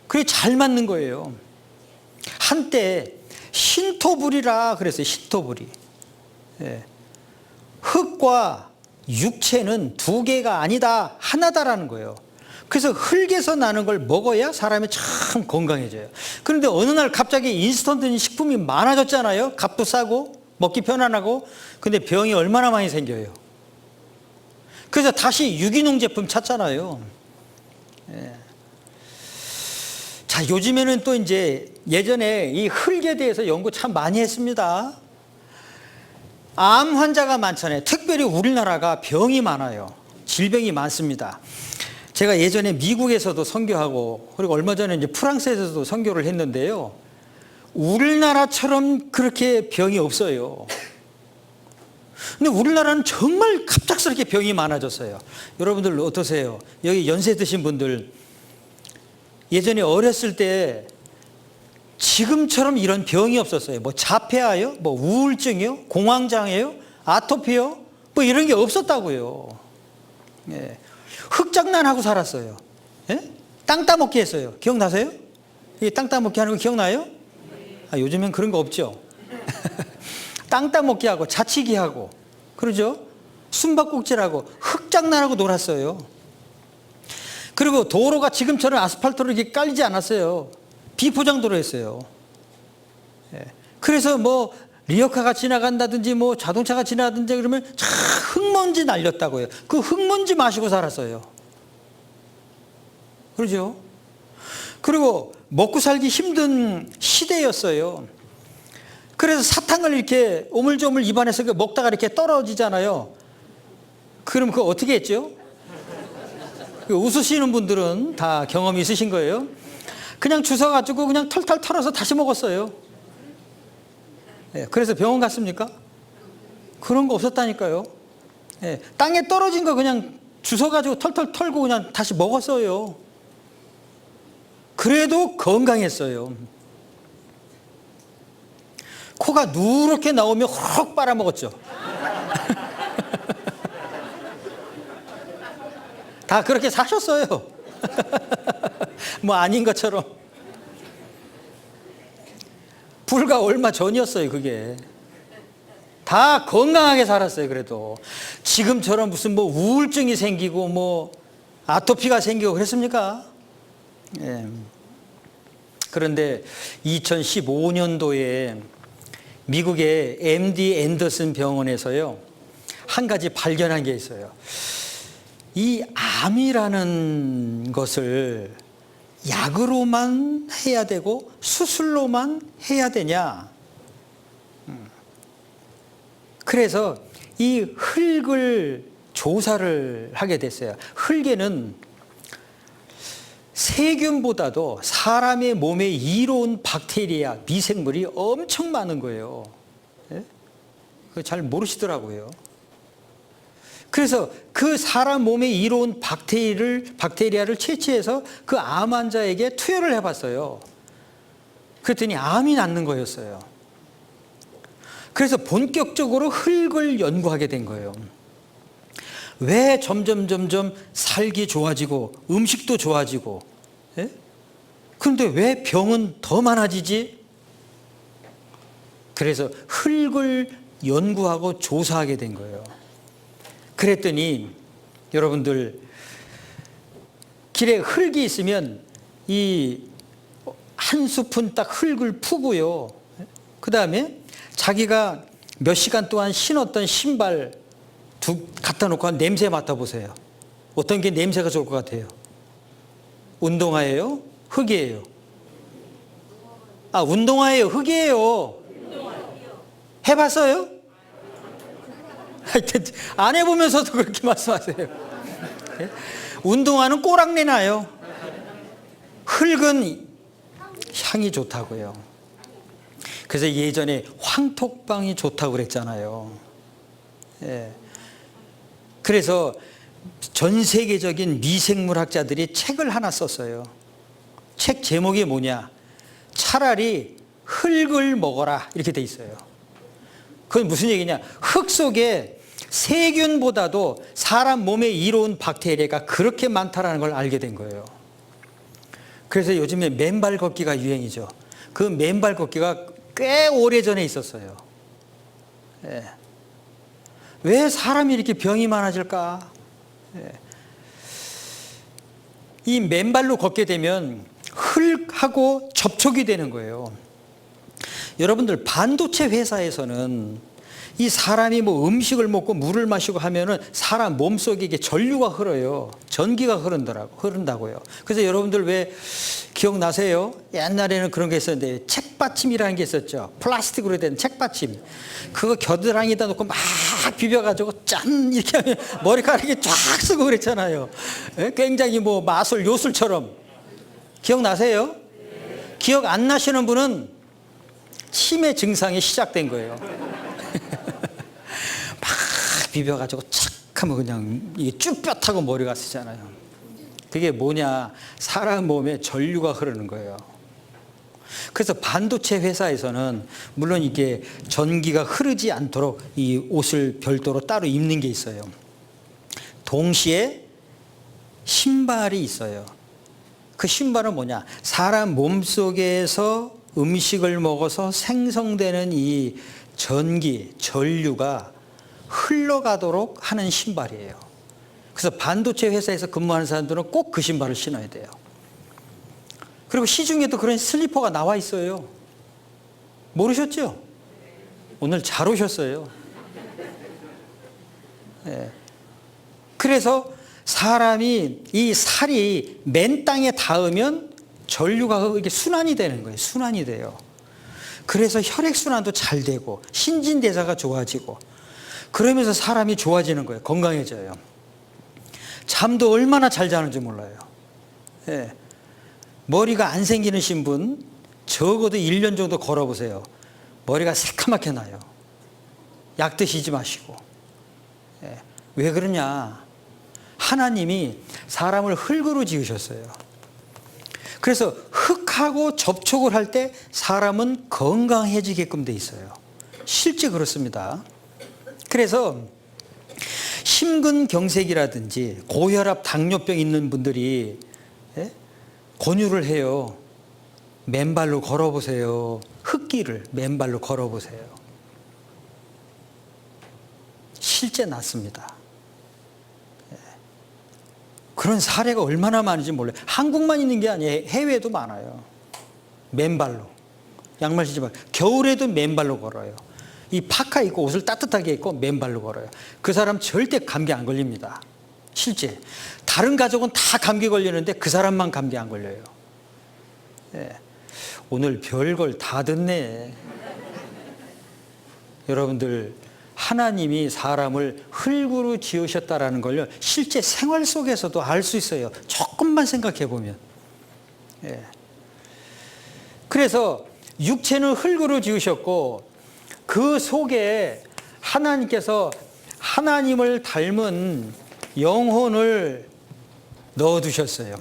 그게 잘 맞는 거예요. 한때 신토불이라 그랬어요. 신토불이. 예. 흙과 육체는 두 개가 아니다, 하나다라는 거예요. 그래서 흙에서 나는 걸 먹어야 사람이 참 건강해져요. 그런데 어느 날 갑자기 인스턴트 식품이 많아졌잖아요. 값도 싸고 먹기 편안하고. 근데 병이 얼마나 많이 생겨요. 그래서 다시 유기농 제품 찾잖아요. 예. 자, 요즘에는 또 이제 예전에 이 흙에 대해서 연구 참 많이 했습니다. 암 환자가 많잖아요. 특별히 우리나라가 병이 많아요. 질병이 많습니다. 제가 예전에 미국에서도 선교하고, 그리고 얼마 전에 이제 프랑스에서도 선교를 했는데요. 우리나라처럼 그렇게 병이 없어요. 근데 우리나라는 정말 갑작스럽게 병이 많아졌어요. 여러분들 어떠세요? 여기 연세 드신 분들, 예전에 어렸을 때 지금처럼 이런 병이 없었어요. 뭐 자폐아요? 뭐 우울증이요? 공황장애요? 아토피요? 뭐 이런 게 없었다고요. 예. 흙장난하고 살았어요. 예? 땅 따먹기 했어요. 기억나세요? 이 땅 따먹기 하는 거 기억나요? 아, 요즘엔 그런 거 없죠. 땅 따먹기 하고 자치기 하고, 그러죠? 숨바꼭질하고 흙장난하고 놀았어요. 그리고 도로가 지금처럼 아스팔트로 이렇게 깔리지 않았어요. 비포장도로 했어요. 예. 그래서 뭐 리어카가 지나간다든지 뭐 자동차가 지나가든지 그러면 참 흙먼지 날렸다고요. 그 흙먼지 마시고 살았어요. 그러죠? 그리고 먹고 살기 힘든 시대였어요. 그래서 사탕을 이렇게 오물조물 입안에서 먹다가 이렇게 떨어지잖아요. 그럼 그거 어떻게 했죠? 웃으시는 분들은 다 경험이 있으신 거예요. 그냥 주워가지고 그냥 털털 털어서 다시 먹었어요. 그래서 병원 갔습니까? 그런 거 없었다니까요. 땅에 떨어진 거 그냥 주워가지고 털털 털고 그냥 다시 먹었어요. 그래도 건강했어요. 코가 누렇게 나오면 훅 빨아먹었죠. 다 그렇게 사셨어요. 뭐 아닌 것처럼. 불과 얼마 전이었어요, 그게. 다 건강하게 살았어요, 그래도. 지금처럼 무슨 뭐 우울증이 생기고 뭐 아토피가 생기고 그랬습니까? 예. 그런데 2015년도에 미국의 MD 앤더슨 병원에서요, 한 가지 발견한 게 있어요. 이 암이라는 것을 약으로만 해야 되고 수술로만 해야 되냐. 그래서 이 흙을 조사를 하게 됐어요. 흙에는 세균보다도 사람의 몸에 이로운 박테리아, 미생물이 엄청 많은 거예요. 그거 잘 모르시더라고요. 그래서 그 사람 몸에 이로운 박테리아를 채취해서 그 암 환자에게 투여를 해봤어요. 그랬더니 암이 낫는 거였어요. 그래서 본격적으로 흙을 연구하게 된 거예요. 왜 점점 살기 좋아지고 음식도 좋아지고, 그런데 왜 병은 더 많아지지? 그래서 흙을 연구하고 조사하게 된 거예요. 그랬더니 여러분들, 길에 흙이 있으면 이 한 스푼 딱 흙을 푸고요. 그 다음에 자기가 몇 시간 동안 신었던 신발 갖다 놓고 한 냄새 맡아보세요. 어떤 게 냄새가 좋을 것 같아요? 운동화예요? 흙이에요? 아, 운동화예요? 흙이에요? 해봤어요? 하여튼 안 해보면서도 그렇게 말씀하세요. 운동화는 꼬랑내 나요. 흙은 향이 좋다고요. 그래서 예전에 황토방이 좋다고 그랬잖아요. 그래서 전 세계적인 미생물학자들이 책을 하나 썼어요. 책 제목이 뭐냐? 차라리 흙을 먹어라, 이렇게 돼 있어요. 그건 무슨 얘기냐? 흙 속에 세균보다도 사람 몸에 이로운 박테리아가 그렇게 많다는 걸 알게 된 거예요. 그래서 요즘에 맨발 걷기가 유행이죠. 그 맨발 걷기가 꽤 오래전에 있었어요. 왜 사람이 이렇게 병이 많아질까? 이 맨발로 걷게 되면 흙하고 접촉이 되는 거예요. 여러분들, 반도체 회사에서는 이 사람이 뭐 음식을 먹고 물을 마시고 하면은 사람 몸속에 이게 전류가 흘러요. 전기가 흐른다고요. 그래서 여러분들 왜 기억나세요? 옛날에는 그런 게 있었는데, 책받침이라는 게 있었죠. 플라스틱으로 된 책받침. 그거 겨드랑이에다 놓고 막 비벼가지고 짠 이렇게 하면 머리카락이 쫙 쓰고 그랬잖아요. 굉장히 뭐 마술, 요술처럼. 기억나세요? 기억 안 나시는 분은 치매 증상이 시작된 거예요. 막 비벼가지고 착 하면 그냥 이게 쭈뼛하고 머리가 쓰잖아요. 그게 뭐냐? 사람 몸에 전류가 흐르는 거예요. 그래서 반도체 회사에서는 물론 이게 전기가 흐르지 않도록 이 옷을 별도로 따로 입는 게 있어요. 동시에 신발이 있어요. 그 신발은 뭐냐? 사람 몸속에서 음식을 먹어서 생성되는 이 전기, 전류가 흘러가도록 하는 신발이에요. 그래서 반도체 회사에서 근무하는 사람들은 꼭 그 신발을 신어야 돼요. 그리고 시중에도 그런 슬리퍼가 나와 있어요. 모르셨죠? 오늘 잘 오셨어요. 예. 그래서 사람이 이 살이 맨 땅에 닿으면 전류가 이게 순환이 되는 거예요. 순환이 돼요. 그래서 혈액순환도 잘 되고 신진대사가 좋아지고 그러면서 사람이 좋아지는 거예요. 건강해져요. 잠도 얼마나 잘 자는지 몰라요. 예. 머리가 안 생기는 신분 적어도 1년 정도 걸어보세요. 머리가 새카맣게 나요. 약 드시지 마시고. 예. 왜 그러냐? 하나님이 사람을 흙으로 지으셨어요. 그래서 흙하고 접촉을 할 때 사람은 건강해지게끔 돼 있어요. 실제 그렇습니다. 그래서 심근경색이라든지 고혈압, 당뇨병 있는 분들이 권유를 해요. 맨발로 걸어보세요. 흙길을 맨발로 걸어보세요. 실제 낫습니다. 그런 사례가 얼마나 많은지 몰라요. 한국만 있는 게 아니에요. 해외에도 많아요. 맨발로. 양말 신지 말고. 겨울에도 맨발로 걸어요. 이 파카 입고 옷을 따뜻하게 입고 맨발로 걸어요. 그 사람 절대 감기 안 걸립니다. 실제. 다른 가족은 다 감기 걸리는데 그 사람만 감기 안 걸려요. 예. 오늘 별걸 다 듣네. 여러분들 하나님이 사람을 흙으로 지으셨다라는 걸요 실제 생활 속에서도 알 수 있어요. 조금만 생각해 보면. 예. 그래서 육체는 흙으로 지으셨고 그 속에 하나님께서 하나님을 닮은 영혼을 넣어두셨어요.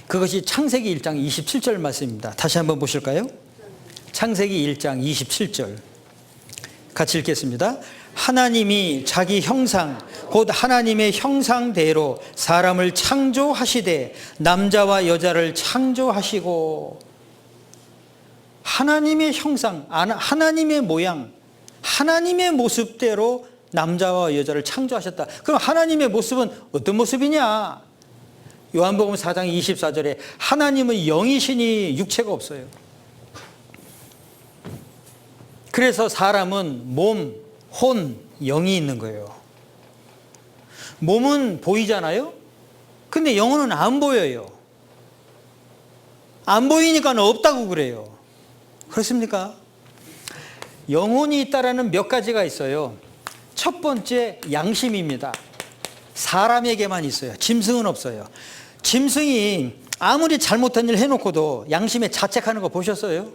그것이 창세기 1장 27절 말씀입니다. 다시 한번 보실까요? 창세기 1장 27절 같이 읽겠습니다. 하나님이 자기 형상 곧 하나님의 형상대로 사람을 창조하시되 남자와 여자를 창조하시고 하나님의 형상, 하나님의 모양, 하나님의 모습대로 남자와 여자를 창조하셨다. 그럼 하나님의 모습은 어떤 모습이냐? 요한복음 4장 24절에 하나님은 영이시니 육체가 없어요. 그래서 사람은 몸, 혼, 영이 있는 거예요. 몸은 보이잖아요? 근데 영혼은 안 보여요. 안 보이니까 없다고 그래요. 그렇습니까? 영혼이 있다라는 몇 가지가 있어요. 첫 번째 양심입니다. 사람에게만 있어요. 짐승은 없어요. 짐승이 아무리 잘못한 일 해놓고도 양심에 자책하는 거 보셨어요?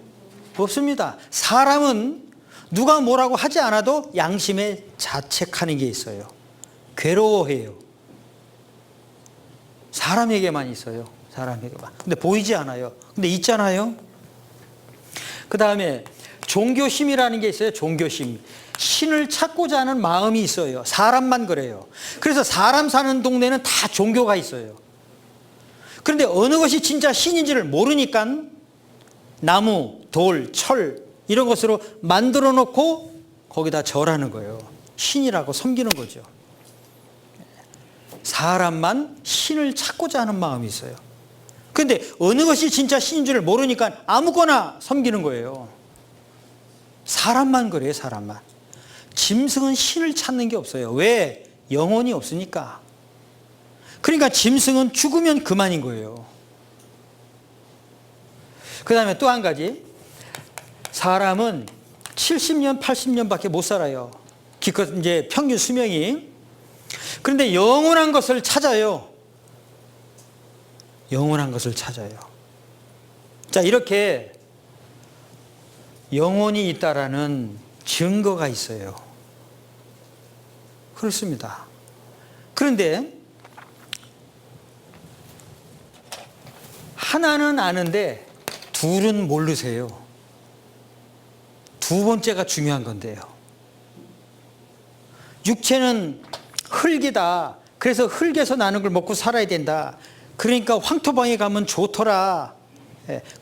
없습니다. 사람은 누가 뭐라고 하지 않아도 양심에 자책하는 게 있어요. 괴로워해요. 사람에게만 있어요. 사람에게만. 근데 보이지 않아요. 근데 있잖아요. 그 다음에 종교심이라는 게 있어요. 종교심. 신을 찾고자 하는 마음이 있어요. 사람만 그래요. 그래서 사람 사는 동네는 다 종교가 있어요. 그런데 어느 것이 진짜 신인지를 모르니까 나무, 돌, 철 이런 것으로 만들어 놓고 거기다 절하는 거예요. 신이라고 섬기는 거죠. 사람만 신을 찾고자 하는 마음이 있어요. 그런데 어느 것이 진짜 신인 줄 모르니까 아무거나 섬기는 거예요. 사람만 그래요. 사람만. 짐승은 신을 찾는 게 없어요. 왜? 영혼이 없으니까. 그러니까 짐승은 죽으면 그만인 거예요. 그 다음에 또 한 가지. 사람은 70년, 80년밖에 못 살아요. 기껏 이제 평균 수명이. 그런데 영원한 것을 찾아요. 영원한 것을 찾아요. 자, 이렇게 영혼이 있다라는 증거가 있어요. 그렇습니다. 그런데 하나는 아는데 둘은 모르세요. 두 번째가 중요한 건데요. 육체는 흙이다. 그래서 흙에서 나는 걸 먹고 살아야 된다. 그러니까 황토방에 가면 좋더라.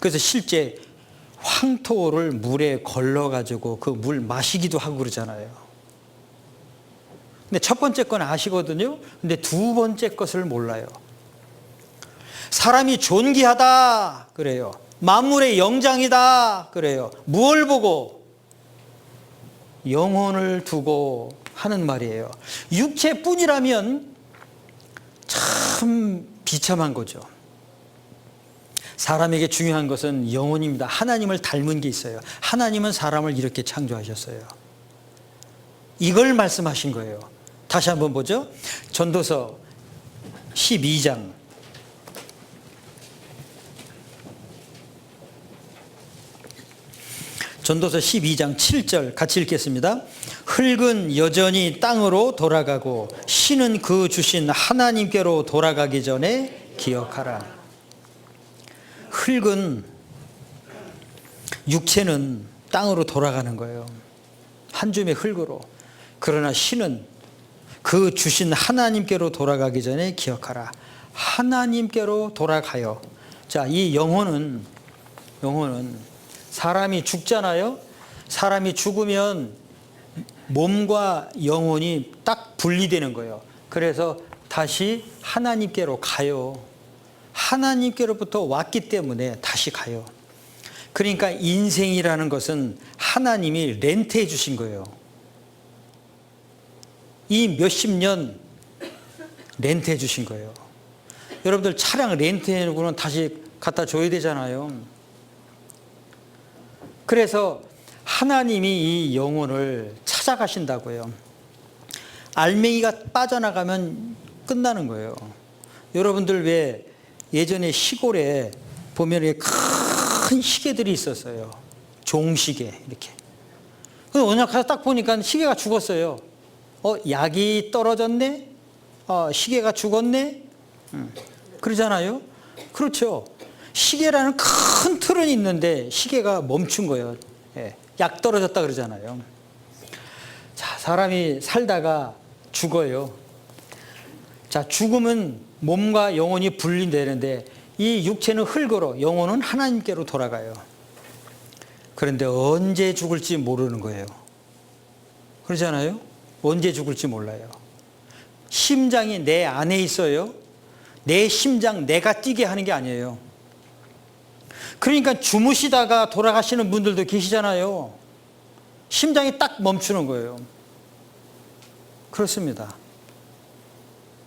그래서 실제 황토를 물에 걸러가지고 그 물 마시기도 하고 그러잖아요. 근데 첫 번째 건 아시거든요. 근데 두 번째 것을 몰라요. 사람이 존귀하다 그래요. 만물의 영장이다 그래요. 무엇을 보고? 영혼을 두고 하는 말이에요. 육체뿐이라면 참 비참한 거죠. 사람에게 중요한 것은 영혼입니다. 하나님을 닮은 게 있어요. 하나님은 사람을 이렇게 창조하셨어요. 이걸 말씀하신 거예요. 다시 한번 보죠. 전도서 12장. 전도서 12장 7절 같이 읽겠습니다. 흙은 여전히 땅으로 돌아가고 신은 그 주신 하나님께로 돌아가기 전에 기억하라. 흙은, 육체는 땅으로 돌아가는 거예요. 한 줌의 흙으로. 그러나 신은 그 주신 하나님께로 돌아가기 전에 기억하라. 하나님께로 돌아가요. 자, 이 영혼은 사람이 죽잖아요. 사람이 죽으면 몸과 영혼이 딱 분리되는 거예요. 그래서 다시 하나님께로 가요. 하나님께로부터 왔기 때문에 다시 가요. 그러니까 인생이라는 것은 하나님이 렌트해 주신 거예요. 이 몇십 년 렌트해 주신 거예요. 여러분들 차량 렌트해 놓고는 다시 갖다 줘야 되잖아요. 그래서 하나님이 이 영혼을 찾아가신다고요. 알맹이가 빠져나가면 끝나는 거예요. 여러분들 왜 예전에 시골에 보면 큰 시계들이 있었어요. 종시계 이렇게. 어느 날 가서 딱 보니까 시계가 죽었어요. 약이 떨어졌네? 시계가 죽었네? 그러잖아요. 그렇죠. 시계라는 큰 틀은 있는데 시계가 멈춘 거예요. 예, 약 떨어졌다 그러잖아요. 자, 사람이 살다가 죽어요. 자, 죽으면 몸과 영혼이 분리되는데 이 육체는 흙으로, 영혼은 하나님께로 돌아가요. 그런데 언제 죽을지 모르는 거예요. 그러잖아요. 언제 죽을지 몰라요. 심장이 내 안에 있어요. 내 심장 내가 뛰게 하는 게 아니에요. 그러니까 주무시다가 돌아가시는 분들도 계시잖아요. 심장이 딱 멈추는 거예요. 그렇습니다.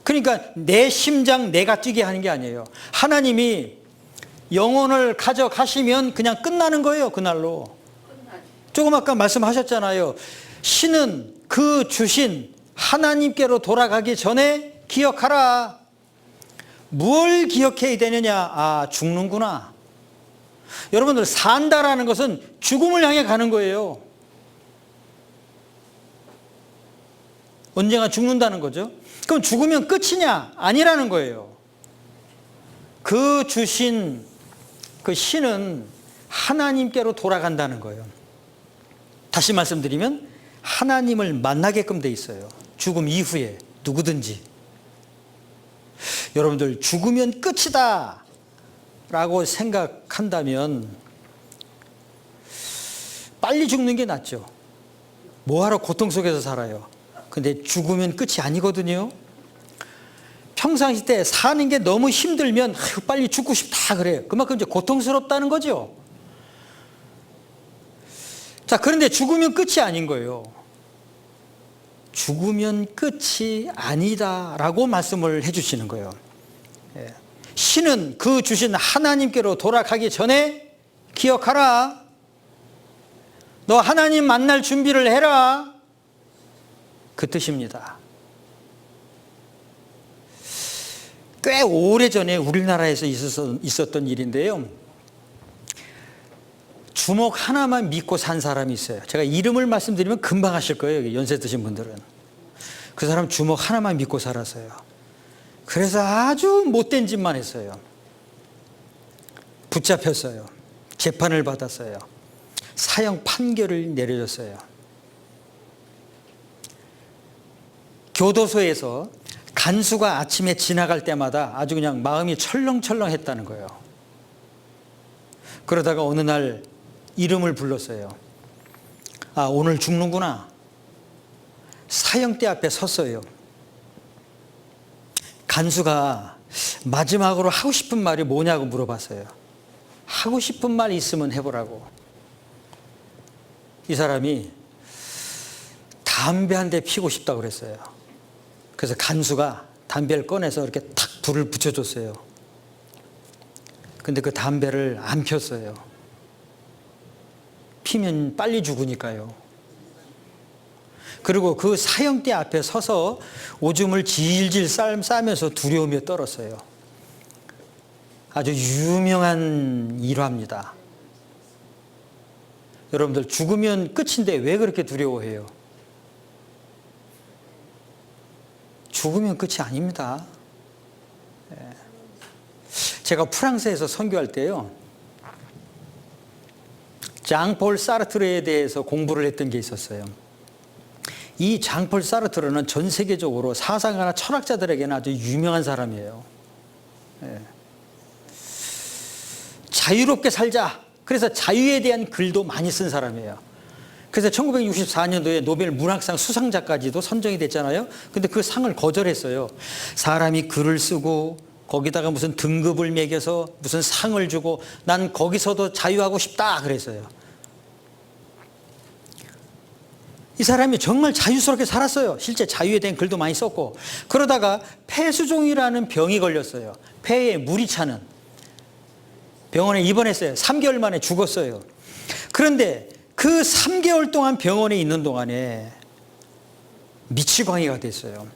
그러니까 내 심장 내가 뛰게 하는 게 아니에요. 하나님이 영혼을 가져가시면 그냥 끝나는 거예요. 그날로. 조금 아까 말씀하셨잖아요. 신은 그 주신 하나님께로 돌아가기 전에 기억하라. 뭘 기억해야 되느냐? 죽는구나. 여러분들 산다라는 것은 죽음을 향해 가는 거예요. 언젠가 죽는다는 거죠. 그럼 죽으면 끝이냐? 아니라는 거예요. 그 주신 그 신은 하나님께로 돌아간다는 거예요. 다시 말씀드리면 하나님을 만나게끔 돼 있어요. 죽음 이후에 누구든지. 여러분들 죽으면 끝이다 라고 생각한다면 빨리 죽는 게 낫죠. 뭐하러 고통 속에서 살아요. 근데 죽으면 끝이 아니거든요. 평상시 때 사는 게 너무 힘들면 빨리 죽고 싶다 그래요. 그만큼 이제 고통스럽다는 거죠. 자, 그런데 죽으면 끝이 아닌 거예요. 죽으면 끝이 아니다라고 말씀을 해주시는 거예요. 신은 그 주신 하나님께로 돌아가기 전에 기억하라. 너 하나님 만날 준비를 해라. 그 뜻입니다. 꽤 오래전에 우리나라에서 있었던 일인데요. 주먹 하나만 믿고 산 사람이 있어요. 제가 이름을 말씀드리면 금방 아실 거예요. 연세 드신 분들은. 그 사람 주먹 하나만 믿고 살았어요. 그래서 아주 못된 짓만 했어요. 붙잡혔어요. 재판을 받았어요. 사형 판결을 내려줬어요. 교도소에서 간수가 아침에 지나갈 때마다 아주 그냥 마음이 철렁철렁 했다는 거예요. 그러다가 어느 날 이름을 불렀어요. 오늘 죽는구나. 사형대 앞에 섰어요. 간수가 마지막으로 하고 싶은 말이 뭐냐고 물어봤어요. 하고 싶은 말 있으면 해보라고. 이 사람이 담배 한 대 피고 싶다고 그랬어요. 그래서 간수가 담배를 꺼내서 이렇게 탁 불을 붙여줬어요. 근데 그 담배를 안 폈어요. 피면 빨리 죽으니까요. 그리고 그 사형대 앞에 서서 오줌을 질질 싸면서 두려움에 떨었어요. 아주 유명한 일화입니다. 여러분들, 죽으면 끝인데 왜 그렇게 두려워해요? 죽으면 끝이 아닙니다. 제가 프랑스에서 선교할 때요, 장폴 사르트르에 대해서 공부를 했던 게 있었어요. 이 장폴 사르트르는 전 세계적으로 사상가나 철학자들에게는 아주 유명한 사람이에요. 자유롭게 살자. 그래서 자유에 대한 글도 많이 쓴 사람이에요. 그래서 1964년도에 노벨 문학상 수상자까지도 선정이 됐잖아요. 근데 그 상을 거절했어요. 사람이 글을 쓰고 거기다가 무슨 등급을 매겨서 무슨 상을 주고 난 거기서도 자유하고 싶다 그랬어요. 이 사람이 정말 자유스럽게 살았어요. 실제 자유에 대한 글도 많이 썼고. 그러다가 폐수종이라는 병이 걸렸어요. 폐에 물이 차는. 병원에 입원했어요. 3개월 만에 죽었어요. 그런데 그 3개월 동안 병원에 있는 동안에 미치광이가 됐어요.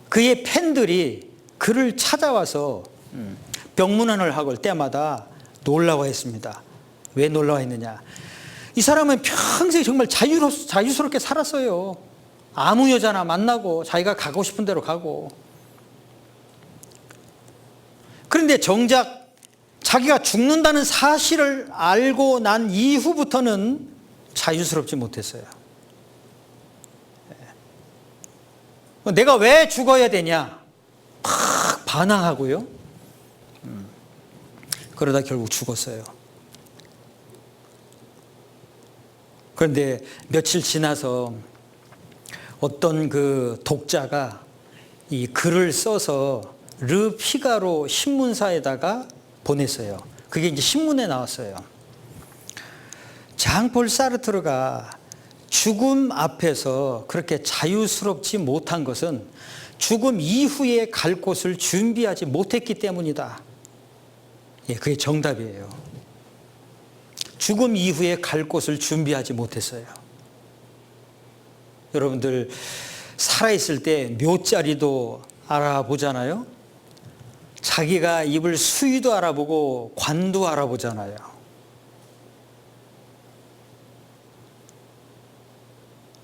그의 팬들이 그를 찾아와서 병문안을 하고 올 때마다 놀라워했습니다. 왜 놀라워했느냐? 이 사람은 평생 정말 자유스럽게 살았어요. 아무 여자나 만나고 자기가 가고 싶은 대로 가고. 그런데 정작 자기가 죽는다는 사실을 알고 난 이후부터는 자유스럽지 못했어요. 내가 왜 죽어야 되냐? 막 반항하고요. 그러다 결국 죽었어요. 그런데 며칠 지나서 어떤 그 독자가 이 글을 써서 르 피가로 신문사에다가 보냈어요. 그게 이제 신문에 나왔어요. 장폴 사르트르가 죽음 앞에서 그렇게 자유스럽지 못한 것은 죽음 이후에 갈 곳을 준비하지 못했기 때문이다. 예, 그게 정답이에요. 죽음 이후에 갈 곳을 준비하지 못했어요. 여러분들, 살아있을 때 묘자리도 알아보잖아요. 자기가 입을 수위도 알아보고 관도 알아보잖아요.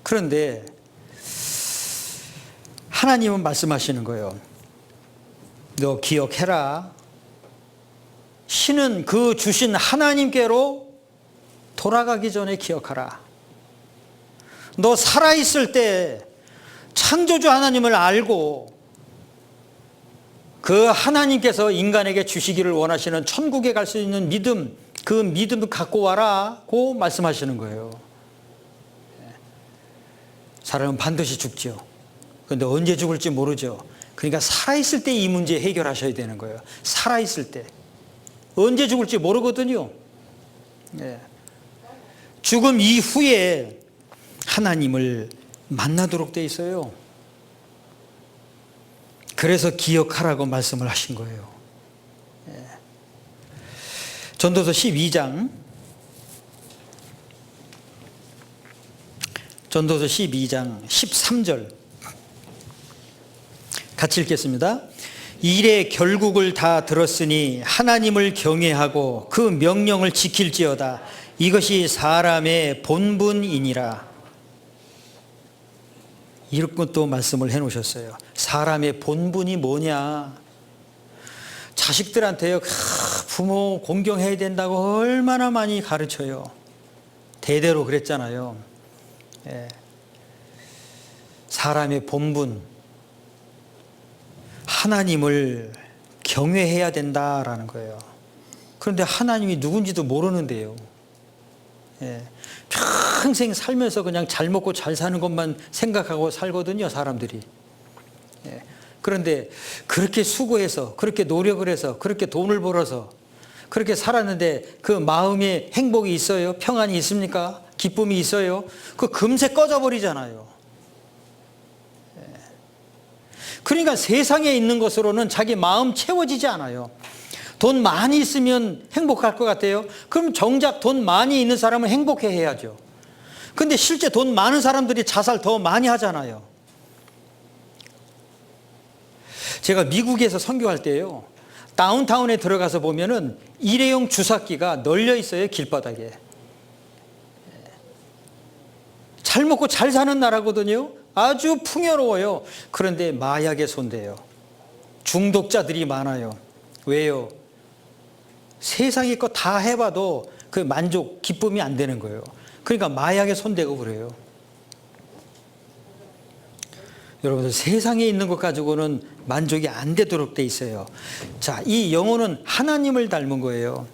그런데 하나님은 말씀하시는 거예요. 너 기억해라. 신은 그 주신 하나님께로 돌아가기 전에 기억하라. 너 살아있을 때 창조주 하나님을 알고 그 하나님께서 인간에게 주시기를 원하시는 천국에 갈 수 있는 믿음, 그 믿음을 갖고 와라고 말씀하시는 거예요. 사람은 반드시 죽죠. 그런데 언제 죽을지 모르죠. 그러니까 살아있을 때 이 문제 해결하셔야 되는 거예요. 살아있을 때. 언제 죽을지 모르거든요. 죽음 이후에 하나님을 만나도록 돼 있어요. 그래서 기억하라고 말씀을 하신 거예요. 전도서 12장 전도서 12장 13절 같이 읽겠습니다. 일의 결국을 다 들었으니 하나님을 경외하고 그 명령을 지킬지어다. 이것이 사람의 본분이니라. 이렇게 또 말씀을 해놓으셨어요. 사람의 본분이 뭐냐? 자식들한테요, 부모 공경해야 된다고 얼마나 많이 가르쳐요. 대대로 그랬잖아요. 사람의 본분, 하나님을 경외해야 된다라는 거예요. 그런데 하나님이 누군지도 모르는데요. 평생 살면서 그냥 잘 먹고 잘 사는 것만 생각하고 살거든요, 사람들이. 그런데 그렇게 수고해서, 그렇게 노력을 해서, 그렇게 돈을 벌어서 그렇게 살았는데 그 마음에 행복이 있어요? 평안이 있습니까? 기쁨이 있어요? 그 금세 꺼져버리잖아요. 그러니까 세상에 있는 것으로는 자기 마음 채워지지 않아요. 돈 많이 있으면 행복할 것 같아요? 그럼 정작 돈 많이 있는 사람은 행복해 해야죠. 근데 실제 돈 많은 사람들이 자살 더 많이 하잖아요. 제가 미국에서 선교할 때요, 다운타운에 들어가서 보면은 일회용 주사기가 널려 있어요, 길바닥에. 잘 먹고 잘 사는 나라거든요. 아주 풍요로워요. 그런데 마약에 손대요. 중독자들이 많아요. 왜요? 세상의 거 다 해봐도 그 만족, 기쁨이 안 되는 거예요. 그러니까 마약에 손대고 그래요. 여러분들, 세상에 있는 것 가지고는 만족이 안 되도록 돼 있어요. 자, 이 영혼은 하나님을 닮은 거예요.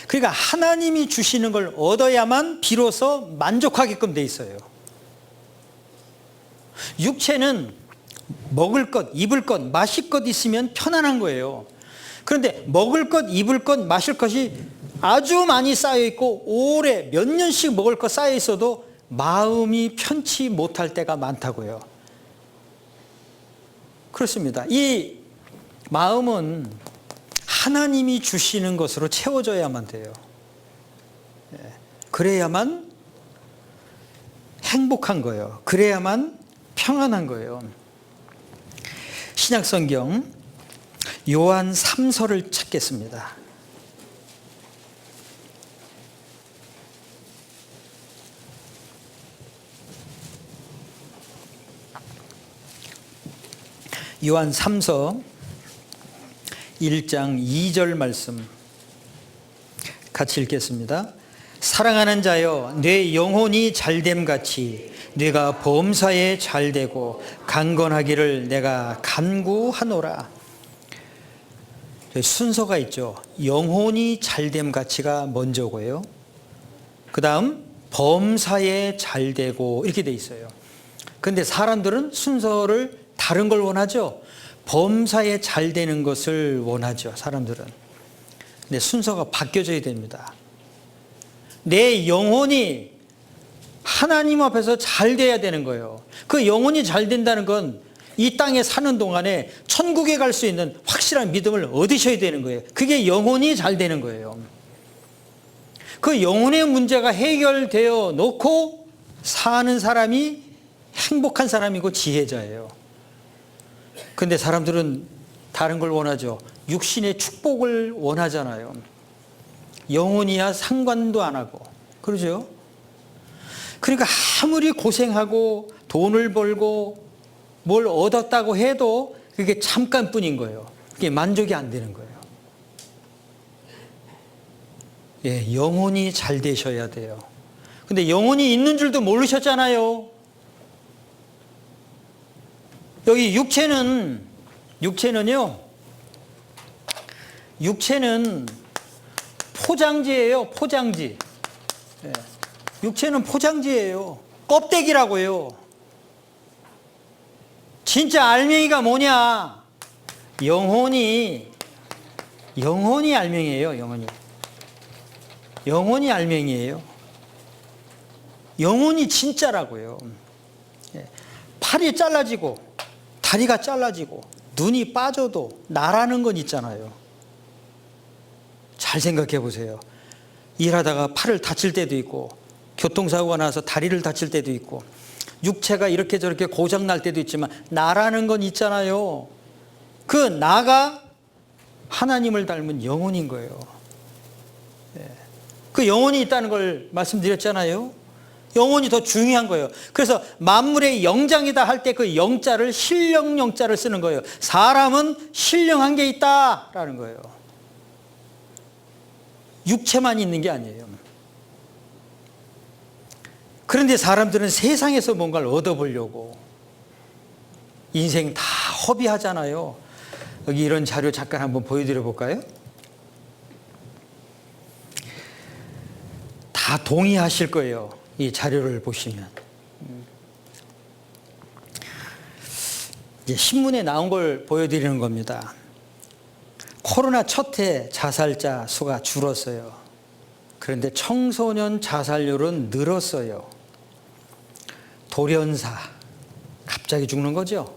그러니까 하나님이 주시는 걸 얻어야만 비로소 만족하게끔 돼 있어요. 육체는 먹을 것, 입을 것, 마실 것 있으면 편안한 거예요. 그런데 먹을 것, 입을 것, 마실 것이 아주 많이 쌓여 있고 오래 몇 년씩 먹을 것 쌓여 있어도 마음이 편치 못할 때가 많다고요. 그렇습니다. 이 마음은 하나님이 주시는 것으로 채워져야만 돼요. 그래야만 행복한 거예요. 그래야만 평안한 거예요. 신약성경 요한 3서를 찾겠습니다. 요한 3서 1장 2절 말씀 같이 읽겠습니다. 사랑하는 자여, 내 영혼이 잘됨같이 네가 범사에 잘되고 강건하기를 내가 간구하노라. 순서가 있죠. 영혼이 잘됨같이가 먼저고요. 그 다음 범사에 잘되고 이렇게 돼 있어요. 그런데 사람들은 순서를 다른 걸 원하죠. 범사에 잘되는 것을 원하죠, 사람들은. 근데 순서가 바뀌어져야 됩니다. 내 영혼이 하나님 앞에서 잘 돼야 되는 거예요. 그 영혼이 잘 된다는 건 이 땅에 사는 동안에 천국에 갈 수 있는 확실한 믿음을 얻으셔야 되는 거예요. 그게 영혼이 잘 되는 거예요. 그 영혼의 문제가 해결되어 놓고 사는 사람이 행복한 사람이고 지혜자예요. 근데 사람들은 다른 걸 원하죠. 육신의 축복을 원하잖아요. 영혼이야 상관도 안 하고. 그러죠? 그러니까 아무리 고생하고 돈을 벌고 뭘 얻었다고 해도 그게 잠깐뿐인 거예요. 그게 만족이 안 되는 거예요. 예, 영혼이 잘 되셔야 돼요. 근데 영혼이 있는 줄도 모르셨잖아요. 여기 육체는요, 육체는 포장지예요, 포장지. 예, 육체는 포장지예요. 껍데기라고요. 진짜 알맹이가 뭐냐? 영혼이 알맹이에요, 영혼이. 영혼이 알맹이에요. 영혼이 진짜라고요. 예, 팔이 잘라지고 다리가 잘라지고 눈이 빠져도 나라는 건 있잖아요. 잘 생각해 보세요. 일하다가 팔을 다칠 때도 있고 교통사고가 나서 다리를 다칠 때도 있고 육체가 이렇게 저렇게 고장 날 때도 있지만 나라는 건 있잖아요. 그 나가 하나님을 닮은 영혼인 거예요. 그 영혼이 있다는 걸 말씀드렸잖아요. 영혼이 더 중요한 거예요. 그래서 만물의 영장이다 할 때 그 영자를 신령 영자를 쓰는 거예요. 사람은 신령한 게 있다라는 거예요. 육체만 있는 게 아니에요. 그런데 사람들은 세상에서 뭔가를 얻어보려고 인생 다 허비하잖아요. 여기 이런 자료 잠깐 한번 보여드려 볼까요? 다 동의하실 거예요. 이 자료를 보시면. 이제 신문에 나온 걸 보여드리는 겁니다. 코로나 첫 해 자살자 수가 줄었어요. 그런데 청소년 자살률은 늘었어요. 돌연사, 갑자기 죽는 거죠.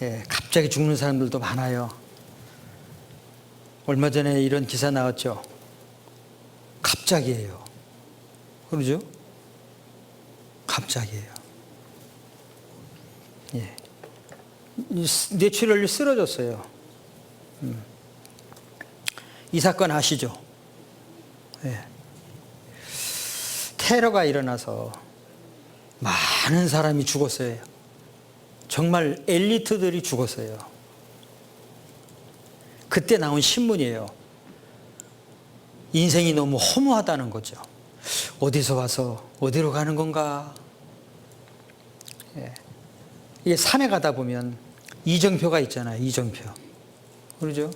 예, 갑자기 죽는 사람들도 많아요. 얼마 전에 이런 기사 나왔죠. 갑자기예요. 그러죠? 갑자기예요. 예. 뇌출혈이 쓰러졌어요. 이 사건 아시죠? 예. 테러가 일어나서 많은 사람이 죽었어요. 정말 엘리트들이 죽었어요. 그때 나온 신문이에요. 인생이 너무 허무하다는 거죠. 어디서 와서 어디로 가는 건가? 예. 이게 산에 가다 보면 이정표가 있잖아요. 이정표. 그러죠?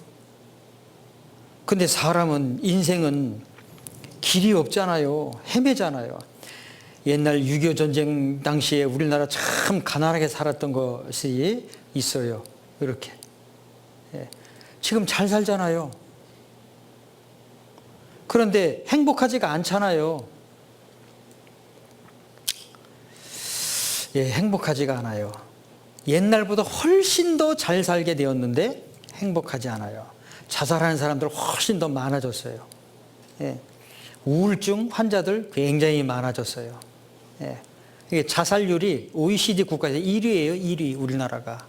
근데 사람은, 인생은 길이 없잖아요. 헤매잖아요. 옛날 6.25 전쟁 당시에 우리나라 참 가난하게 살았던 것이 있어요. 이렇게. 예. 지금 잘 살잖아요. 그런데 행복하지가 않잖아요. 예, 행복하지가 않아요. 옛날보다 훨씬 더 잘 살게 되었는데 행복하지 않아요. 자살하는 사람들 훨씬 더 많아졌어요. 예. 우울증 환자들 굉장히 많아졌어요. 예. 이게 자살률이 OECD 국가에서 1위예요. 1위, 우리나라가.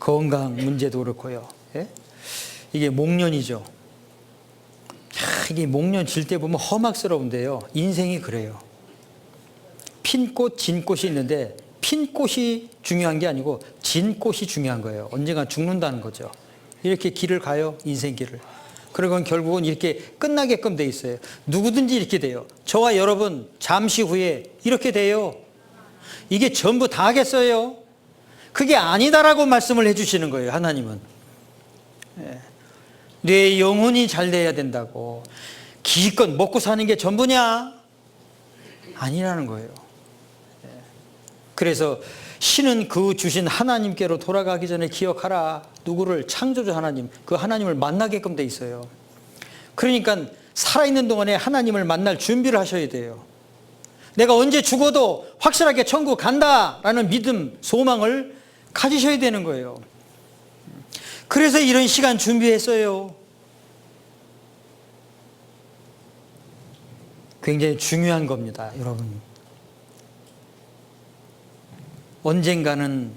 건강 문제도 그렇고요. 예? 이게 목련이죠. 이게 목련 질 때 보면 험악스러운데요. 인생이 그래요. 핀 꽃, 진 꽃이 있는데 핀 꽃이 중요한 게 아니고 진 꽃이 중요한 거예요. 언젠가 죽는다는 거죠. 이렇게 길을 가요. 인생 길을. 그러건 결국은 이렇게 끝나게끔 돼 있어요. 누구든지 이렇게 돼요. 저와 여러분 잠시 후에 이렇게 돼요. 이게 전부 다 하겠어요? 그게 아니다라고 말씀을 해주시는 거예요. 하나님은. 예. 내 영혼이 잘 돼야 된다고. 기껏 먹고 사는 게 전부냐? 아니라는 거예요. 예. 그래서 신은 그 주신 하나님께로 돌아가기 전에 기억하라. 누구를? 창조주 하나님. 그 하나님을 만나게끔 돼 있어요. 그러니까 살아있는 동안에 하나님을 만날 준비를 하셔야 돼요. 내가 언제 죽어도 확실하게 천국 간다라는 믿음, 소망을 가지셔야 되는 거예요. 그래서 이런 시간 준비했어요. 굉장히 중요한 겁니다, 여러분. 언젠가는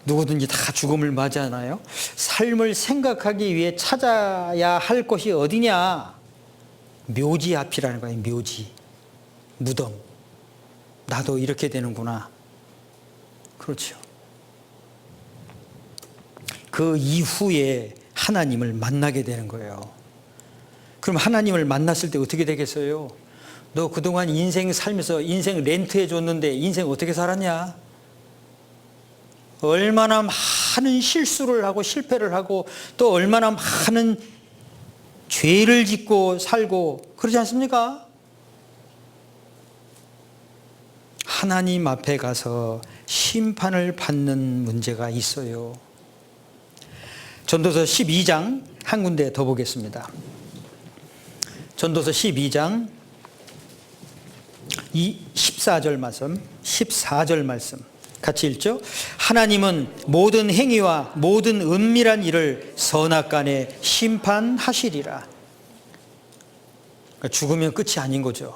누구든지 다 죽음을 맞이하나요? 삶을 생각하기 위해 찾아야 할 것이 어디냐? 묘지 앞이라는 거예요. 묘지. 무덤. 나도 이렇게 되는구나. 그렇죠. 그 이후에 하나님을 만나게 되는 거예요. 그럼 하나님을 만났을 때 어떻게 되겠어요? 너 그동안 인생 살면서 인생 렌트해 줬는데 인생 어떻게 살았냐? 얼마나 많은 실수를 하고 실패를 하고 또 얼마나 많은 죄를 짓고 살고 그러지 않습니까? 하나님 앞에 가서 심판을 받는 문제가 있어요. 전도서 12장 한 군데 더 보겠습니다. 전도서 12장 14절 말씀 같이 읽죠. 하나님은 모든 행위와 모든 은밀한 일을 선악간에 심판하시리라. 그러니까 죽으면 끝이 아닌 거죠.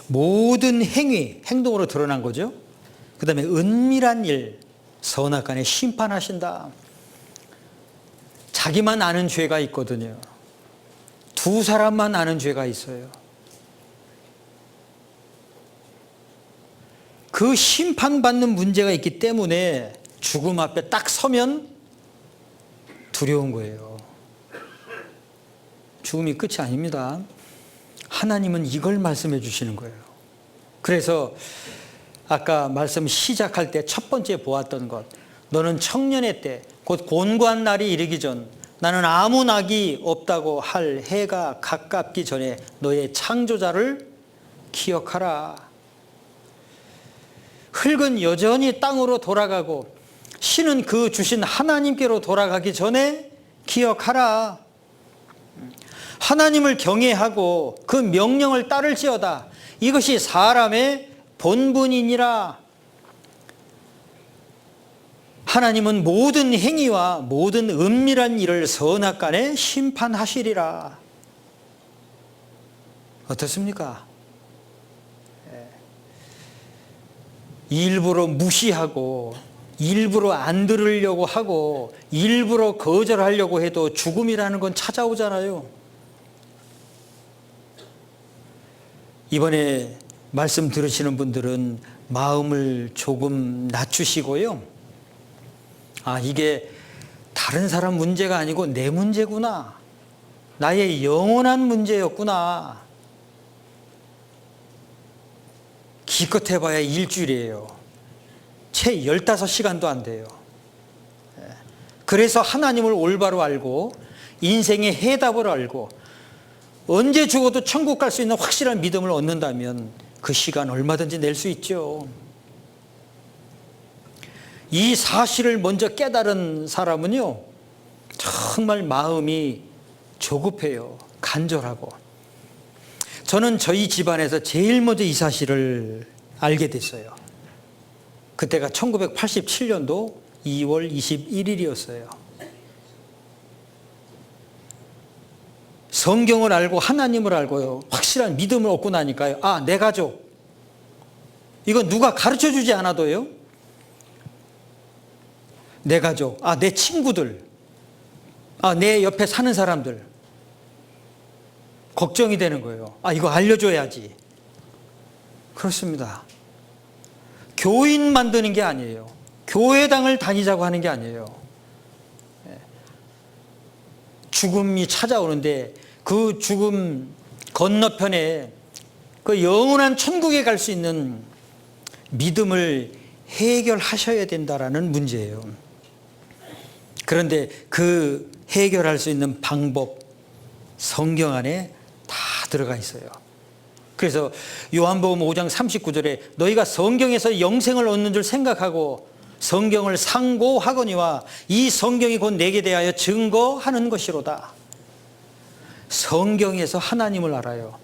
모든 행위, 행동으로 드러난 거죠. 그 다음에 은밀한 일, 선악간에 심판하신다. 자기만 아는 죄가 있거든요. 두 사람만 아는 죄가 있어요. 그 심판받는 문제가 있기 때문에 죽음 앞에 딱 서면 두려운 거예요. 죽음이 끝이 아닙니다. 하나님은 이걸 말씀해 주시는 거예요. 그래서 아까 말씀 시작할 때 첫 번째 보았던 것, 너는 청년의 때, 곧 곤고한 날이 이르기 전, 나는 아무 낙이 없다고 할 해가 가깝기 전에 너의 창조자를 기억하라. 흙은 여전히 땅으로 돌아가고 신은 그 주신 하나님께로 돌아가기 전에 기억하라. 하나님을 경외하고 그 명령을 따를지어다. 이것이 사람의 본분이니라. 하나님은 모든 행위와 모든 은밀한 일을 선악간에 심판하시리라. 어떻습니까? 일부러 무시하고 일부러 안 들으려고 하고 일부러 거절하려고 해도 죽음이라는 건 찾아오잖아요. 이번에 말씀 들으시는 분들은 마음을 조금 낮추시고요. 아, 이게 다른 사람 문제가 아니고 내 문제구나. 나의 영원한 문제였구나. 기껏 해봐야 일주일이에요. 채 15시간도 안 돼요. 그래서 하나님을 올바로 알고 인생의 해답을 알고 언제 죽어도 천국 갈 수 있는 확실한 믿음을 얻는다면 그 시간 얼마든지 낼 수 있죠. 이 사실을 먼저 깨달은 사람은요, 정말 마음이 조급해요. 간절하고. 저는 저희 집안에서 제일 먼저 이 사실을 알게 됐어요. 그때가 1987년도 2월 21일이었어요. 성경을 알고 하나님을 알고요, 확실한 믿음을 얻고 나니까요, 아, 내 가족, 이건 누가 가르쳐주지 않아도요, 내 가족, 아, 내 친구들, 아, 내 옆에 사는 사람들 걱정이 되는 거예요. 아, 이거 알려줘야지. 그렇습니다. 교인 만드는 게 아니에요. 교회당을 다니자고 하는 게 아니에요. 죽음이 찾아오는데 그 죽음 건너편에 그 영원한 천국에 갈 수 있는 믿음을 해결하셔야 된다라는 문제예요. 그런데 그 해결할 수 있는 방법, 성경 안에 다 들어가 있어요. 그래서 요한복음 5장 39절에 너희가 성경에서 영생을 얻는 줄 생각하고 성경을 상고하거니와 이 성경이 곧 내게 대하여 증거하는 것이로다. 성경에서 하나님을 알아요.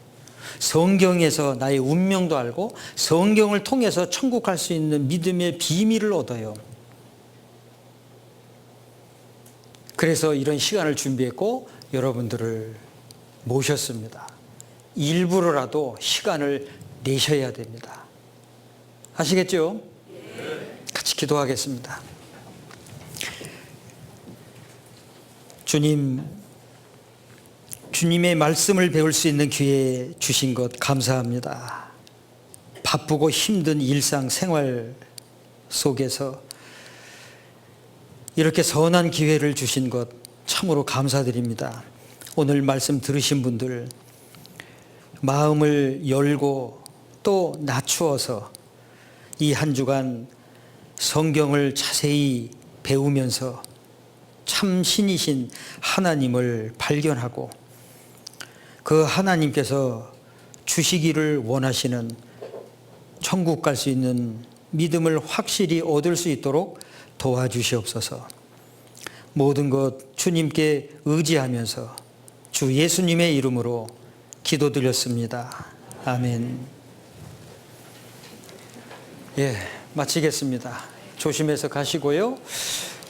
성경에서 나의 운명도 알고 성경을 통해서 천국 갈 수 있는 믿음의 비밀을 얻어요. 그래서 이런 시간을 준비했고 여러분들을 모셨습니다. 일부러라도 시간을 내셔야 됩니다. 아시겠죠? 같이 기도하겠습니다. 주님의 말씀을 배울 수 있는 기회 주신 것 감사합니다. 바쁘고 힘든 일상생활 속에서 이렇게 선한 기회를 주신 것 참으로 감사드립니다. 오늘 말씀 들으신 분들 마음을 열고 또 낮추어서 이 한 주간 성경을 자세히 배우면서 참 신이신 하나님을 발견하고 그 하나님께서 주시기를 원하시는 천국 갈 수 있는 믿음을 확실히 얻을 수 있도록 도와주시옵소서. 모든 것 주님께 의지하면서 주 예수님의 이름으로 기도드렸습니다. 아멘. 예, 마치겠습니다. 조심해서 가시고요.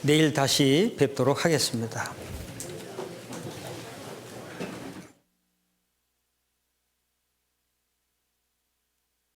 내일 다시 뵙도록 하겠습니다.